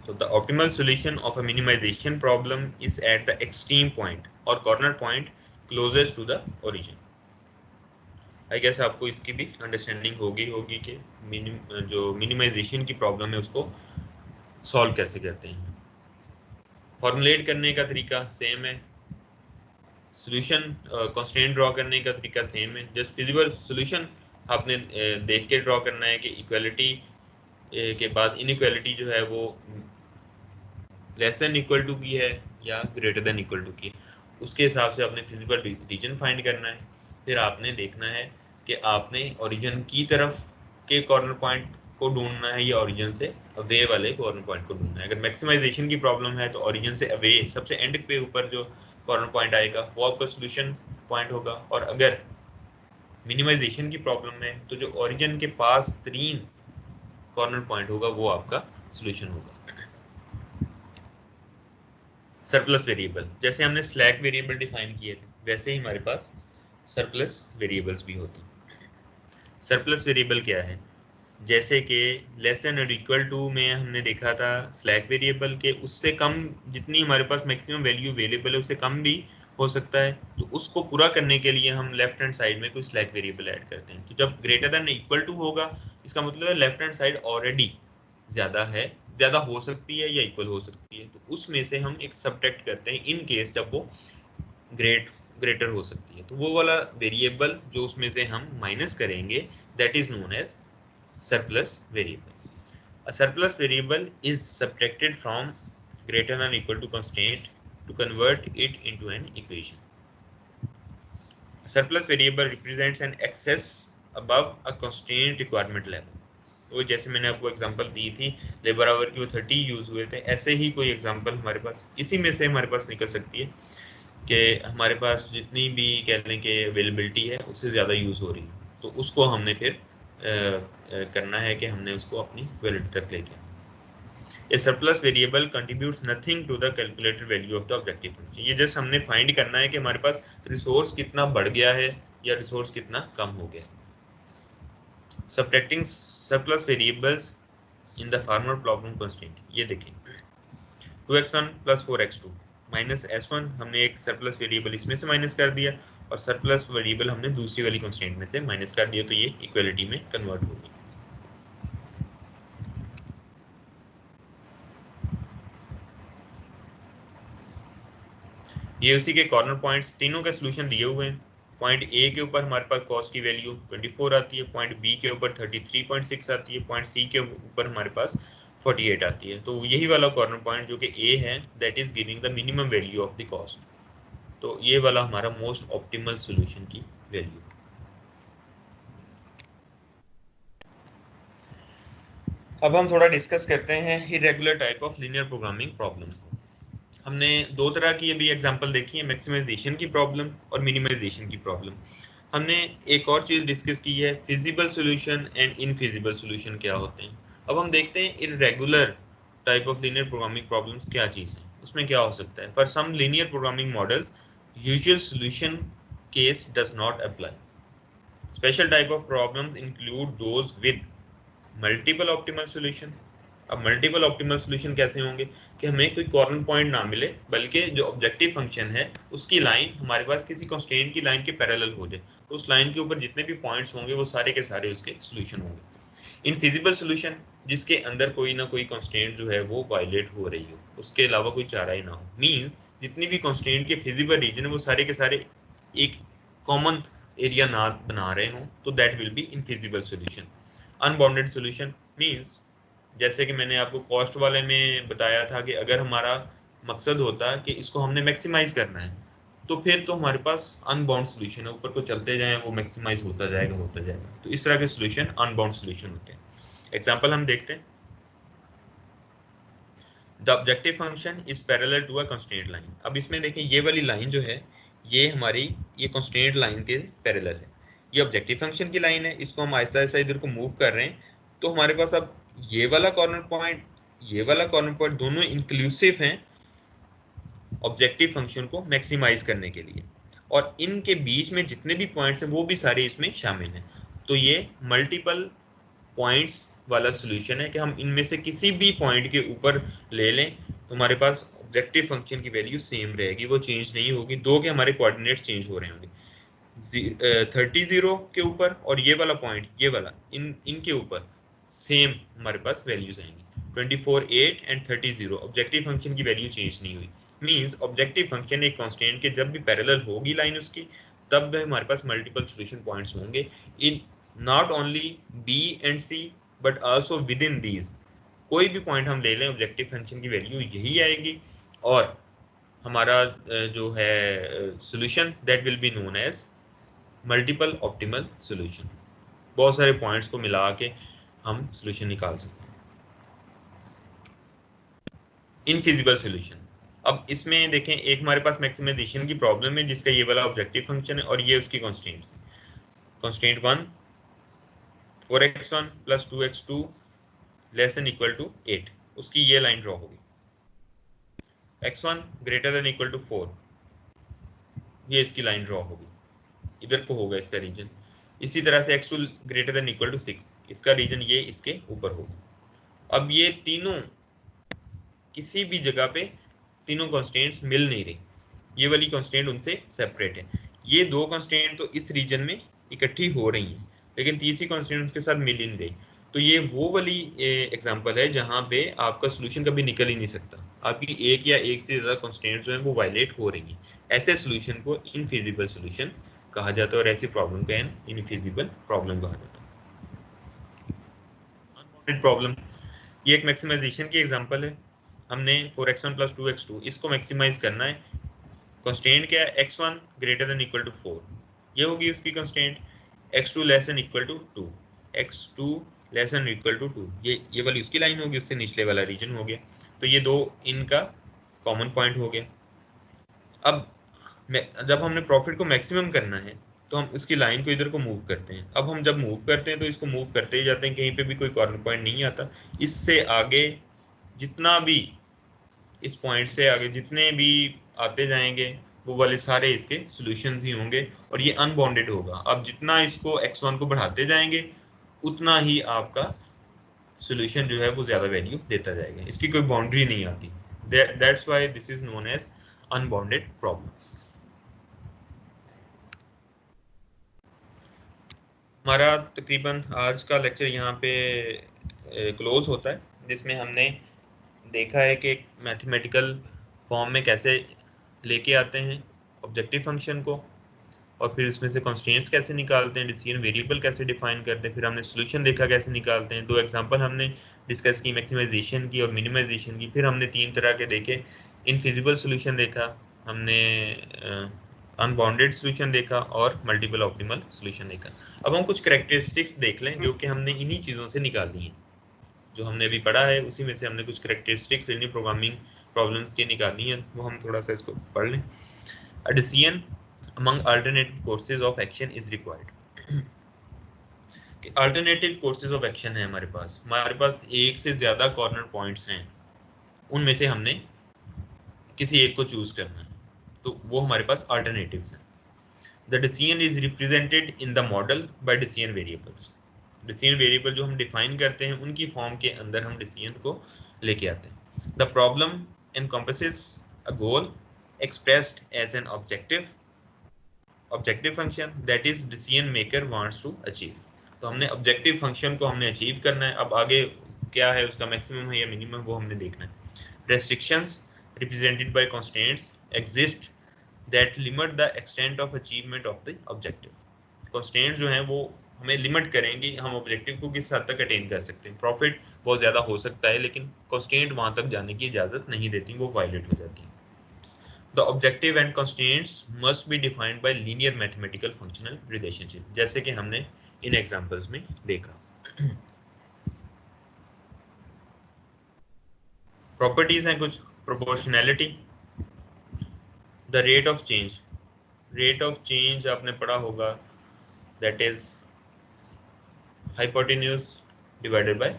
So the optimal solution of a minimization problem is at the extreme point or corner point closest to the origin. I guess आपको इसकी भी अंडरस्टैंडिंग होगी कि जो मिनिमाइजेशन की प्रॉब्लम है उसको सॉल्व कैसे करते हैं। फॉर्मुलेट करने का तरीका सेम है, सॉल्यूशन कांस्टेंट ड्रॉ करने का तरीका सेम है। जस्ट फिजिबल सॉल्यूशन आपने देख के ड्रॉ करना है कि इक्वालिटी के बाद इनइक्वालिटी जो है वो लेस देन इक्वल टू की है या ग्रेटर देन इक्वल टू की, उसके हिसाब से आपने फिजिबल रीजन फाइंड करना है। फिर आपने देखना है कि आपने ओरिजिन की तरफ के कॉर्नर पॉइंट को ढूंढना है या ओरिजिन से अवे वाले कॉर्नर पॉइंट को ढूंढना है। अगर मैक्सिमाइजेशन की प्रॉब्लम है तो ओरिजिन से अवे सबसे एंड पे ऊपर जो कॉर्नर पॉइंट आएगा वो आपका सोल्यूशन पॉइंट होगा, और अगर मिनिमाइजेशन की प्रॉब्लम है तो जो ओरिजिन के पास तरीन कॉर्नर पॉइंट होगा वो आपका सोल्यूशन होगा। सरप्लस वेरिएबल, जैसे हमने स्लैक वेरिएबल डिफाइन किए थे वैसे ही हमारे पास सरप्लस वेरिएबल्स भी होते हैं। सरप्लस वेरिएबल क्या है? जैसे कि लेस देन और इक्वल टू में हमने देखा था स्लैक वेरिएबल के उससे कम, जितनी हमारे पास मैक्सिमम वैल्यू अवेलेबल है उससे कम भी हो सकता है, तो उसको पूरा करने के लिए हम लेफ्ट हैंड साइड में कोई स्लैक वेरिएबल ऐड करते हैं। तो जब ग्रेटर देन इक्वल टू होगा इसका मतलब है लेफ्ट हैंड साइड ऑलरेडी ज़्यादा है, ज़्यादा हो सकती है या इक्वल हो सकती है, तो उसमें से हम एक सब्ट्रैक्ट करते हैं इन केस जब वो ग्रेटर हो सकती है, तो वो वाला वेरिएबल जो उसमें से हम माइनस करेंगे that is known as surplus variable. A surplus variable is subtracted from greater than equal to constraint to convert it into an equation. A surplus variable represents an excess above a constraint requirement level. तो जैसे मैंने आपको example दी थी labour hour की वो 30 use हुए थे, ऐसे ही कोई एग्जांपल हमारे पास इसी में से हमारे पास निकल सकती है कि हमारे पास जितनी भी कह लें कि अवेलेबिलिटी है उससे ज़्यादा यूज़ हो रही है, तो उसको हमने फिर करना है कि हमने उसको अपनी वैलिडिटी तक लेके. A surplus variable contributes nothing to the calculated value of the objective function. ये जस्ट हमने फाइंड करना है कि हमारे पास रिसोर्स कितना बढ़ गया है या रिसोर्स कितना कम हो गया. Subtracting surplus variables in the former problem constraint. ये देखें 2x1 plus 4x2 minus s1 हमने एक सरप्लस वेरिएबल इसमें से माइनस कर दिया और सरप्लस वेरिएबल हमने दूसरी वाली कंस्ट्रेंट में से माइनस कर दिया, तो ये इक्वलिटी में कन्वर्ट होगी. ये उसी के कॉर्नर पॉइंट्स तीनों के सोल्यूशन दिए हुए हैं. पॉइंट ए के ऊपर हमारे पास कॉस्ट की वैल्यू 24 आती है, पॉइंट बी के ऊपर 33.6 आती है, पॉइंट सी के ऊपर हमारे पास 48 आती है. तो यही वाला कॉर्नर पॉइंट जो कि ए है that is giving the minimum value of the cost. तो ये वाला हमारा मोस्ट ऑप्टिमल सोल्यूशन की वैल्यू. अब हम थोड़ा डिस्कस करते हैं irregular type of linear programming problems को. हमने दो तरह की अभी एग्जांपल देखी है, मैक्सिमाइजेशन की प्रॉब्लम और मिनिमाइजेशन की प्रॉब्लम. हमने एक और चीज़ डिस्कस की है feasible solution and infeasible solution क्या होते हैं. अब हम देखते हैं irregular type of linear programming problems क्या चीज़ है, उसमें क्या हो सकता है. For some linear programming models usual solution case does not apply. Special type of problems include those with multiple optimal solution. अब मल्टीपल ऑप्टिमल सॉल्यूशन कैसे होंगे कि हमें कोई कॉर्नर पॉइंट ना मिले बल्कि जो ऑब्जेक्टिव फंक्शन है उसकी लाइन हमारे पास किसी कंस्ट्रेंट की लाइन के पैरेलल हो जाए, तो उस लाइन के ऊपर जितने भी पॉइंट्स होंगे वो सारे के सारे उसके सॉल्यूशन होंगे. इनफिजिबल सॉल्यूशन जिसके अंदर कोई ना कोई कंस्ट्रेंट जो है वो वायलेट हो रही हो, उसके अलावा कोई चारा ही ना हो. मींस जितनी भी कंस्ट्रेंट के फिजिबल रीजन है वो सारे के सारे एक कॉमन एरिया ना बना रहे हो, तो that will B infeasible solution. Unbounded solution means जैसे कि मैंने आपको कॉस्ट वाले में बताया था कि अगर हमारा मकसद होता कि इसको हमने मैक्सिमाइज करना है तो फिर तो हमारे पास अनबाउंड सॉल्यूशन है, ऊपर को चलते जाएं वो मैक्सिमाइज होता जाएगा. तो इस तरह के सॉल्यूशन अनबाउंड सॉल्यूशन होते हैं. एग्जांपल हम देखते हैं. The objective function is parallel to a constraint line. अब इसमें देखें ये वाली लाइन जो है ये हमारी ये कंस्ट्रेंट लाइन के पैरेलल है. ये ऑब्जेक्टिव फंक्शन की लाइन है, इसको हम आहिस्ता आहिस्ता इधर को मूव कर रहे हैं, तो हमारे पास अब ये वाला कॉर्नर पॉइंट ये वाला कॉर्नर पॉइंट दोनों इंक्लूसिव हैं ऑब्जेक्टिव फंक्शन को मैक्सिमाइज करने के लिए, और इनके बीच में जितने भी पॉइंट्स हैं वो भी सारे इसमें शामिल हैं. तो ये मल्टीपल पॉइंट्स वाला सॉल्यूशन है कि हम इनमें से किसी भी पॉइंट के ऊपर ले लें तो हमारे पास ऑब्जेक्टिव फंक्शन की वैल्यू सेम रहेगी, वो चेंज नहीं होगी. दो के हमारे कोऑर्डिनेट्स चेंज हो रहे होंगे, 30 के ऊपर और ये वाला पॉइंट ये वाला इनके ऊपर सेम हमारे पास वैल्यूज आएंगी. 24, 8 एंड 30 ऑब्जेक्टिव फंक्शन की वैल्यू चेंज नहीं हुई. मींस ऑब्जेक्टिव फंक्शन एक कांस्टेंट के जब भी पैरेलल होगी लाइन उसकी तब भी हमारे पास मल्टीपल सॉल्यूशन पॉइंट्स होंगे in not only B and C but also within these. कोई भी पॉइंट हम ले लें ऑब्जेक्टिव फंक्शन की वैल्यू यही आएगी और हमारा जो है solution that will be known as multiple optimal solution. बहुत सारे पॉइंट्स को मिला के हम सॉल्यूशन निकाल सकते हैं. Infeasible solution. अब इसमें देखें एक हमारे पास मैक्सिमाइजेशन की प्रॉब्लम है जिसका ये वाला ऑब्जेक्टिव फंक्शन है और ये उसकी कंस्ट्रेंट्स. कंस्ट्रेंट 1 4x1 + 2x2 <= 8, उसकी ये लाइन ड्रॉ होगी. x1 > 4, ये इसकी लाइन ड्रॉ होगी, इधर को होगा इसका रीजन. इसी तरह से x2 > 6, इसका रीजन ये इसके ऊपर होगा. अब ये तीनों किसी भी जगह पे तीनों कंस्ट्रेंट्स मिल नहीं रही, ये वाली कंस्ट्रेंट उनसे सेपरेट है. ये दो कंस्ट्रेंट तो इस रीजन में इकट्ठी हो रही हैं लेकिन तीसरी कंस्ट्रेंट उसके साथ मिल ही नहीं रही. तो ये वो वाली एग्जांपल है जहां पे आपका सोल्यूशन कभी निकल ही नहीं सकता, आपकी एक या एक से ज्यादा कंस्ट्रेंट्स जो है वो वायलेट हो रही हैं। ऐसे सोल्यूशन को इनफिजिबल सोल्यूशन कहा जाता है और ऐसी प्रॉब्लम का इनफिजिबल प्रॉब्लम कहा जाता है। अनबाउंडेड प्रॉब्लम, ये एक मैक्सिमाइजेशन की एग्जांपल है। हमने 4x1 + 2x2 इसको मैक्सिमाइज करना है। कंस्ट्रेंट क्या है, x1 greater than equal to 4, ये होगी उसकी constraint. x2 less than equal to 2, x2 less than equal to 2, ये वाली उसकी लाइन होगी, उससे निचले वाला रीजन हो गया। तो ये दो इनका कॉमन पॉइंट हो गया। अब जब हमने प्रॉफिट को मैक्सिमम करना है तो हम इसकी लाइन को इधर को मूव करते हैं। अब हम जब मूव करते हैं तो इसको मूव करते ही जाते हैं, कहीं पे भी कोई कॉर्नर पॉइंट नहीं आता। इससे आगे जितना भी, इस पॉइंट से आगे जितने भी आते जाएंगे वो वाले सारे इसके सॉल्यूशंस ही होंगे और ये अनबाउंडेड होगा। अब जितना इसको x1 को बढ़ाते जाएंगे उतना ही आपका सॉल्यूशन जो है वो ज्यादा वैल्यू देता जाएगा, इसकी कोई बाउंड्री नहीं आती। That's why this is known as unbounded problem. हमारा तकरीबन आज का लेक्चर यहाँ पे क्लोज होता है, जिसमें हमने देखा है कि मैथमेटिकल फॉर्म में कैसे लेके आते हैं ऑब्जेक्टिव फंक्शन को, और फिर इसमें से कंस्ट्रेंट्स कैसे निकालते हैं, डिसीजन वेरिएबल कैसे डिफाइन करते हैं, फिर हमने सॉल्यूशन देखा कैसे निकालते हैं। दो एग्जांपल हमने डिस्कस की, मैक्सिमाइजेशन की और मिनिमाइजेशन की। फिर हमने तीन तरह के देखे, इनफिजिबल सॉल्यूशन देखा हमने, अनबाउंडेड सॉल्यूशन देखा और मल्टीपल ऑप्टिमल सॉल्यूशन देखा। अब हम कुछ कैरेक्टरिस्टिक्स देख लें जो कि हमने इन्हीं चीज़ों से निकाली हैं, जो हमने अभी पढ़ा है उसी में से हमने कुछ कैरेक्टरिस्टिक्स इन्हीं प्रोग्रामिंग प्रॉब्लम्स की निकालनी है, वो हम थोड़ा सा इसको पढ़ लें। A decision among alternative courses of action is required। कि अल्टरनेटिव कोर्सेज ऑफ एक्शन है हमारे पास एक से ज्यादा कॉर्नर पॉइंट्स हैं, उनमें से हमने किसी एक को चूज करना है, तो वो हमारे पास अल्टरनेटिव्स हैं। The decision is represented in the model by decision variables. Decision variable जो हम डिफाइन करते हैं उनकी फॉर्म के अंदर हम डिसीजन को लेके आते हैं। The problem encompasses a goal expressed as an objective function that is decision maker wants to achieve. तो हमने ऑब्जेक्टिव फंक्शन को हमने अचीव करना है। अब आगे क्या है, उसका मैक्सिमम है या मिनिमम, वो हमने देखना है। Restrictions represented by constraints exist that limit the extent of achievement of the objective. Constraints जो हैं वो हमें लिमिट करेंगे, हम ऑब्जेक्टिव को किस हद तक अटेन कर सकते हैं। प्रॉफिट बहुत ज़्यादा हो सकता है लेकिन कंस्ट्रेंट वहाँ तक जाने की इजाज़त नहीं देती, वो वायलेट हो जाती है। The objective and constraints must be defined by linear mathematical functional relationship, जैसे कि हमने इन एग्जांपल्स में देखा। प्रॉपर्टीज हैं कुछ, proportionality, the rate of change आपने पढ़ा होगा, that is hypotenuse divided by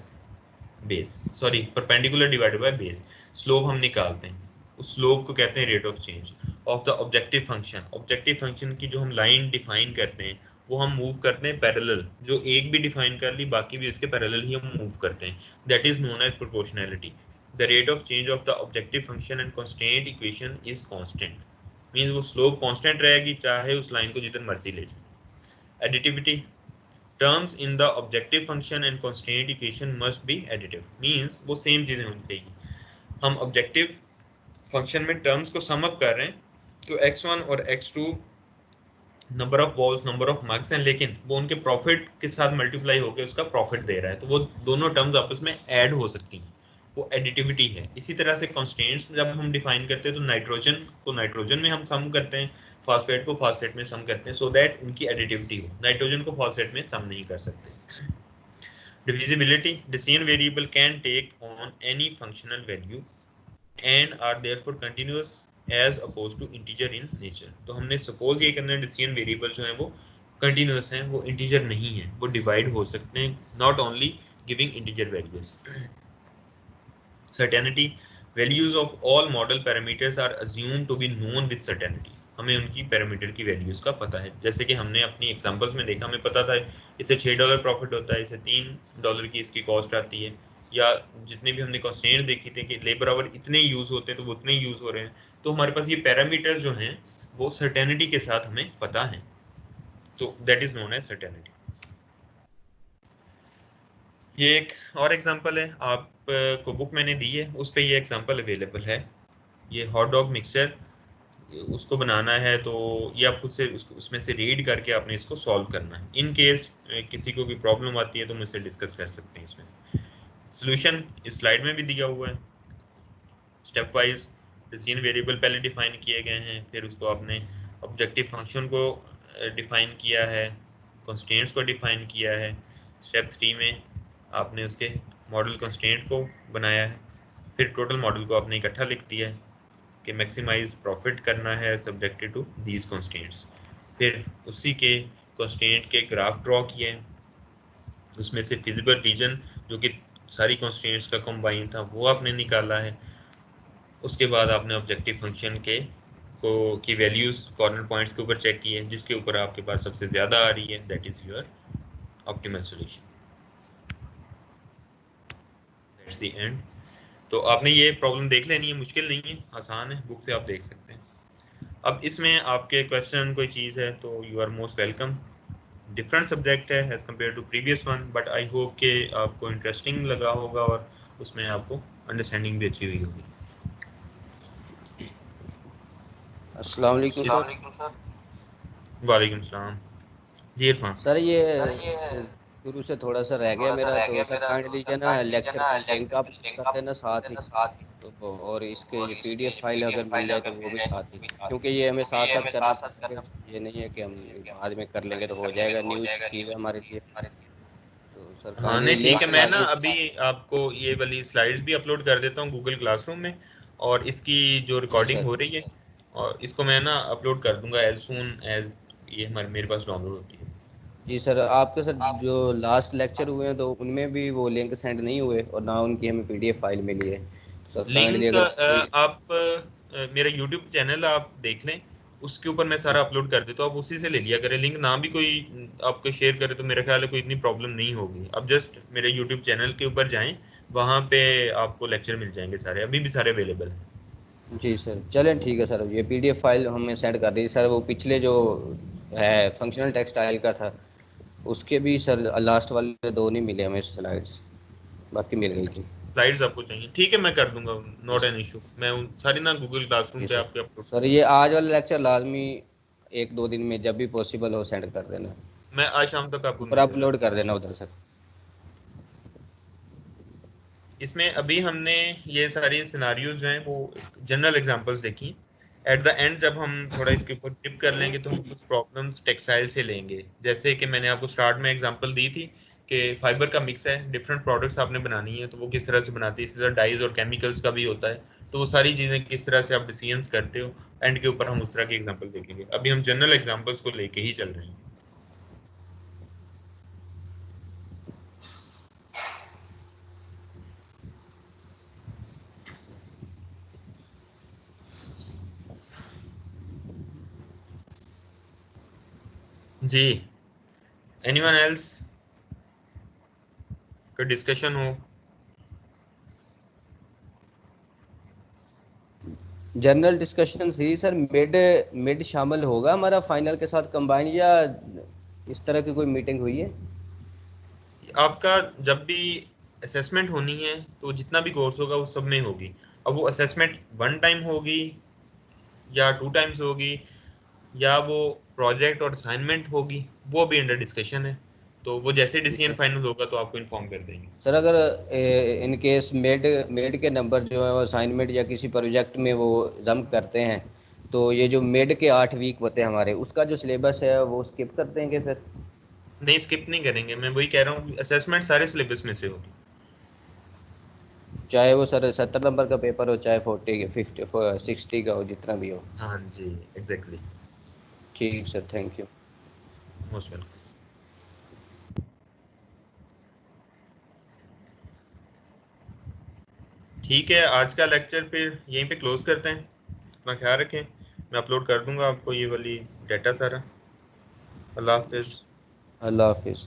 base, sorry perpendicular divided by base. Slope हम निकालते हैं, उस स्लोप को कहते हैं rate of change of the objective function. Objective function की जो हम लाइन डिफाइन करते हैं वो हम मूव करते हैं पैरेलल, जो एक भी डिफाइन कर ली बाकी भी इसके पैरेलल ही हम मूव करते हैं, that is known as proportionality. The rate of change of the objective function and constraint equation is constant, means वो स्लोप कांस्टेंट रहेगी चाहे उस लाइन को जितनी मर्जी ले जाए। Additivity, terms in the objective function and constraint equation must be additive, means वो सेम चीजें होनी चाहिए। हम ऑब्जेक्टिव फंक्शन में टर्म्स को सम अप कर रहे हैं तो x1 और x2 number of balls, number of marks हैं, लेकिन वो उनके प्रॉफिट के साथ मल्टीप्लाई होकर उसका प्रॉफिट दे रहा है, तो वो दोनों टर्म्स आपस में ऐड हो सकती हैं, वो एडिटिविटी है। इसी तरह से कंस्ट्रेंट्स जब हम डिफाइन करते हैं तो नाइट्रोजन को नाइट्रोजन में हम सम करते हैं, फास्फेट को फास्फेट में सम करते हैं, सो दैट उनकी एडिटिविटी हो। नाइट्रोजन को फास्फेट में सम नहीं कर सकते। Divisibility, decision variable can take on any functional value and are therefore continuous as opposed to integer in nature। तो हमने सपोज ये करना है डिसीजन वेरिएबल जो है वो कंटिन्यूअस हैं, वो इंटीजर नहीं है, वो डिवाइड हो सकते हैं, not only giving integer values. Certainty, values of all model parameters are assumed to be known with certainty. हमें उनकी पैरामीटर की वैल्यूज का पता है, जैसे कि हमने अपनी एग्जांपल्स में देखा, हमें पता था इसे $6 प्रॉफिट होता है, इसे $3 की इसकी कॉस्ट आती है, या जितने भी हमने कंस्ट्रेंट देखी थे कि लेबर आवर इतने यूज होते हैं तो वो उतने यूज हो रहे हैं, तो हमारे पास ये पैरामीटर जो हैं वो सर्टेनिटी के साथ हमें पता है, तो that is known as certainty. ये एक और एग्जांपल है, आप को बुक मैंने दी है, उस पे ये एग्जांपल अवेलेबल है। ये हॉट डॉग मिक्सचर, उसको बनाना है तो ये आप खुद से उसमें से रीड करके आपने इसको सॉल्व करना है। इन केस किसी को भी प्रॉब्लम आती है तो मुझसे डिस्कस कर सकते हैं इसमें से। सॉल्यूशन इस स्लाइड में भी दिया हुआ है। स्टेप वाइज डिसीजन वेरिएबल पहले डिफाइन किए गए हैं, फिर उसको आपने ऑब्जेक्टिव फंक्शन को डिफाइन किया है, कंस्ट्रेंट्स को डिफाइन किया है। स्टेप 3 में आपने उसके मॉडल कंस्ट्रेंट को बनाया है, फिर टोटल मॉडल को आपने इकट्ठा लिख दिया है कि मैक्सिमाइज प्रॉफिट करना है सब्जेक्टेड टू दीज कंस्ट्रेंट्स। फिर उसी के कंस्ट्रेंट के ग्राफ ड्रॉ किए हैं, उसमें से फिजिबल रीजन जो कि सारी कंस्ट्रेंट्स का कंबाइन था वो आपने निकाला है। उसके बाद आपने ऑब्जेक्टिव फंक्शन के को की वैल्यूज कॉर्नर पॉइंट्स के ऊपर चेक की है, जिसके ऊपर आपके पास सबसे ज़्यादा आ रही है, that is your optimal solution. That's the end. तो आपने ये प्रॉब्लम देख लेनी है, मुश्किल नहीं है, आसान है, बुक से आप देख सकते हैं। अब इसमें आपके क्वेश्चन कोई चीज़ है तो you are most welcome. Different subject है as compare to previous one, but I hope कि आपको इंटरेस्टिंग लगा होगा और उसमें आपको अंडरस्टैंडिंग भी अच्छी हुई होगी। अस्सलाम वालेकुम सर। वालेकुम सलाम। जी इरफान। सर ये शुरू से थोड़ा सा रह गया मेरा, तो सर काइंडली जो ना लेक्चर का लिंक आप कर देना साथ ही, तो और इसके ये पीडीएफ फाइल अगर मिल जाए तो वो भी साथ ही, क्योंकि ये हमें साथ साथ करना पड़ेगा। ये नहीं है कि हम बाद में कर लेंगे तो हो जाएगा, न्यू चीज़ है हमारे लिए। तो सर हाँ काइंडली नहीं ठीक है, लिंक मैं ना लाजमी। अभी आपको ये वाली स्लाइड्स भी अपलोड कर देता हूँ गूगल क्लासरूम में, और इसकी जो जी रिकॉर्डिंग सर। हो रही है और इसको मैं ना अपलोड कर दूंगा एज सून एज ये हमारे मेरे पास डाउनलोड होती है। जी सर, आपके सर जो लास्ट लेक्चर हुए हैं तो उनमें भी वो लिंक सेंड नहीं हुए और ना उनकी हमें पीडीएफ फाइल मिली है। सर काइंडली लिंक अगर कोई। आप मेरा यूट्यूब चैनल आप देख लें, उसके ऊपर मैं सारा अपलोड कर देता हूँ, आप उसी से ले लिया करें। लिंक ना भी कोई आपको शेयर करे तो मेरा ख्याल है कोई इतनी प्रॉब्लम नहीं होगी। आप जस्ट मेरे यूट्यूब चैनल के ऊपर जाएं, वहाँ पे आपको लेक्चर मिल जाएंगे सारे, अभी भी सारे अवेलेबल हैं। जी सर चलें, ठीक है सर, ये पीडीएफ फाइल हमें सेंड कर दीजिए सर। वो पिछले जो है फंक्शनल टेक्सटाइल का था उसके भी सर लास्ट वाले दो नहीं मिले हमें स्लाइड्स, बाकी मिल गई थी। स्लाइड्स आपको चाहिए, ठीक है मैं कर दूंगा, जी नॉट सर। An issue. मैं उन सारी ना गूगल क्लासरूम जी पे सर। आपके अपलोड कर सर दूंगा। ये आज वाला लेक्चर लाजमी एक दो दिन में जब भी पॉसिबल हो सेंड कर देना, मैं आज शाम तक आपको ऊपर मिल जाएगा। अपलोड कर देना उधर सर। इसमें अभी हमने ये सारी सिनारियोज जो हैं वो जनरल एग्जांपल्स देखी। एट द एंड जब हम थोड़ा इसके ऊपर टिप कर लेंगे तो हम कुछ प्रॉब्लम्स टेक्सटाइल से लेंगे, जैसे कि मैंने आपको स्टार्ट में एग्जांपल दी थी कि फाइबर का मिक्स है, डिफरेंट प्रोडक्ट्स आपने बनानी है तो वो किस तरह से बनाती है, इसी तरह डाइज और केमिकल्स का भी होता है, तो वो सारी चीज़ें किस तरह से आप डिसीजंस करते हो, एंड के ऊपर हम उस तरह के एग्जांपल देखेंगे। अभी हम जनरल एग्जांपल्स को लेके ही चल रहे हैं। जी, एनीवन एल्स, कोई डिस्कशन हो? जनरल डिस्कशन थी सर, मिड मिड शामिल होगा हमारा फाइनल के साथ कंबाइन, या इस तरह की कोई मीटिंग हुई है? आपका जब भी असेसमेंट होनी है तो जितना भी कोर्स होगा वो सब में होगी। अब वो असेसमेंट वन टाइम होगी या टू टाइम्स होगी या वो प्रोजेक्ट और असाइनमेंट होगी, वो भी अंडर डिस्कशन है। तो वो जैसे जी डिसीजन सर। फाइनल होगा तो आपको इन्फॉर्म कर देंगे। सर अगर इन केस मेड मेड के नंबर जो है वो असाइनमेंट या किसी प्रोजेक्ट में वो जम करते हैं, तो ये जो मेड के 8 वीक होते हैं हमारे, उसका जो सिलेबस है वो स्किप कर देंगे फिर? नहीं, स्किप नहीं करेंगे, मैं वही कह रहा हूँ, असेसमेंट सारे सिलेबस में से होगी। चाहे वो सर 70 नंबर का पेपर हो, चाहे 40 50 60 का हो, जितना भी हो। हाँ जी, एग्जैक्टली। ठीक sir, thank you. Most welcome. ठीक है, आज का लेक्चर फिर यहीं पे क्लोज करते हैं। अपना ख्याल रखें, मैं अपलोड कर दूंगा आपको ये वाली डाटा सारा। अल्लाह हाफिज़। अल्लाह हाफिज़।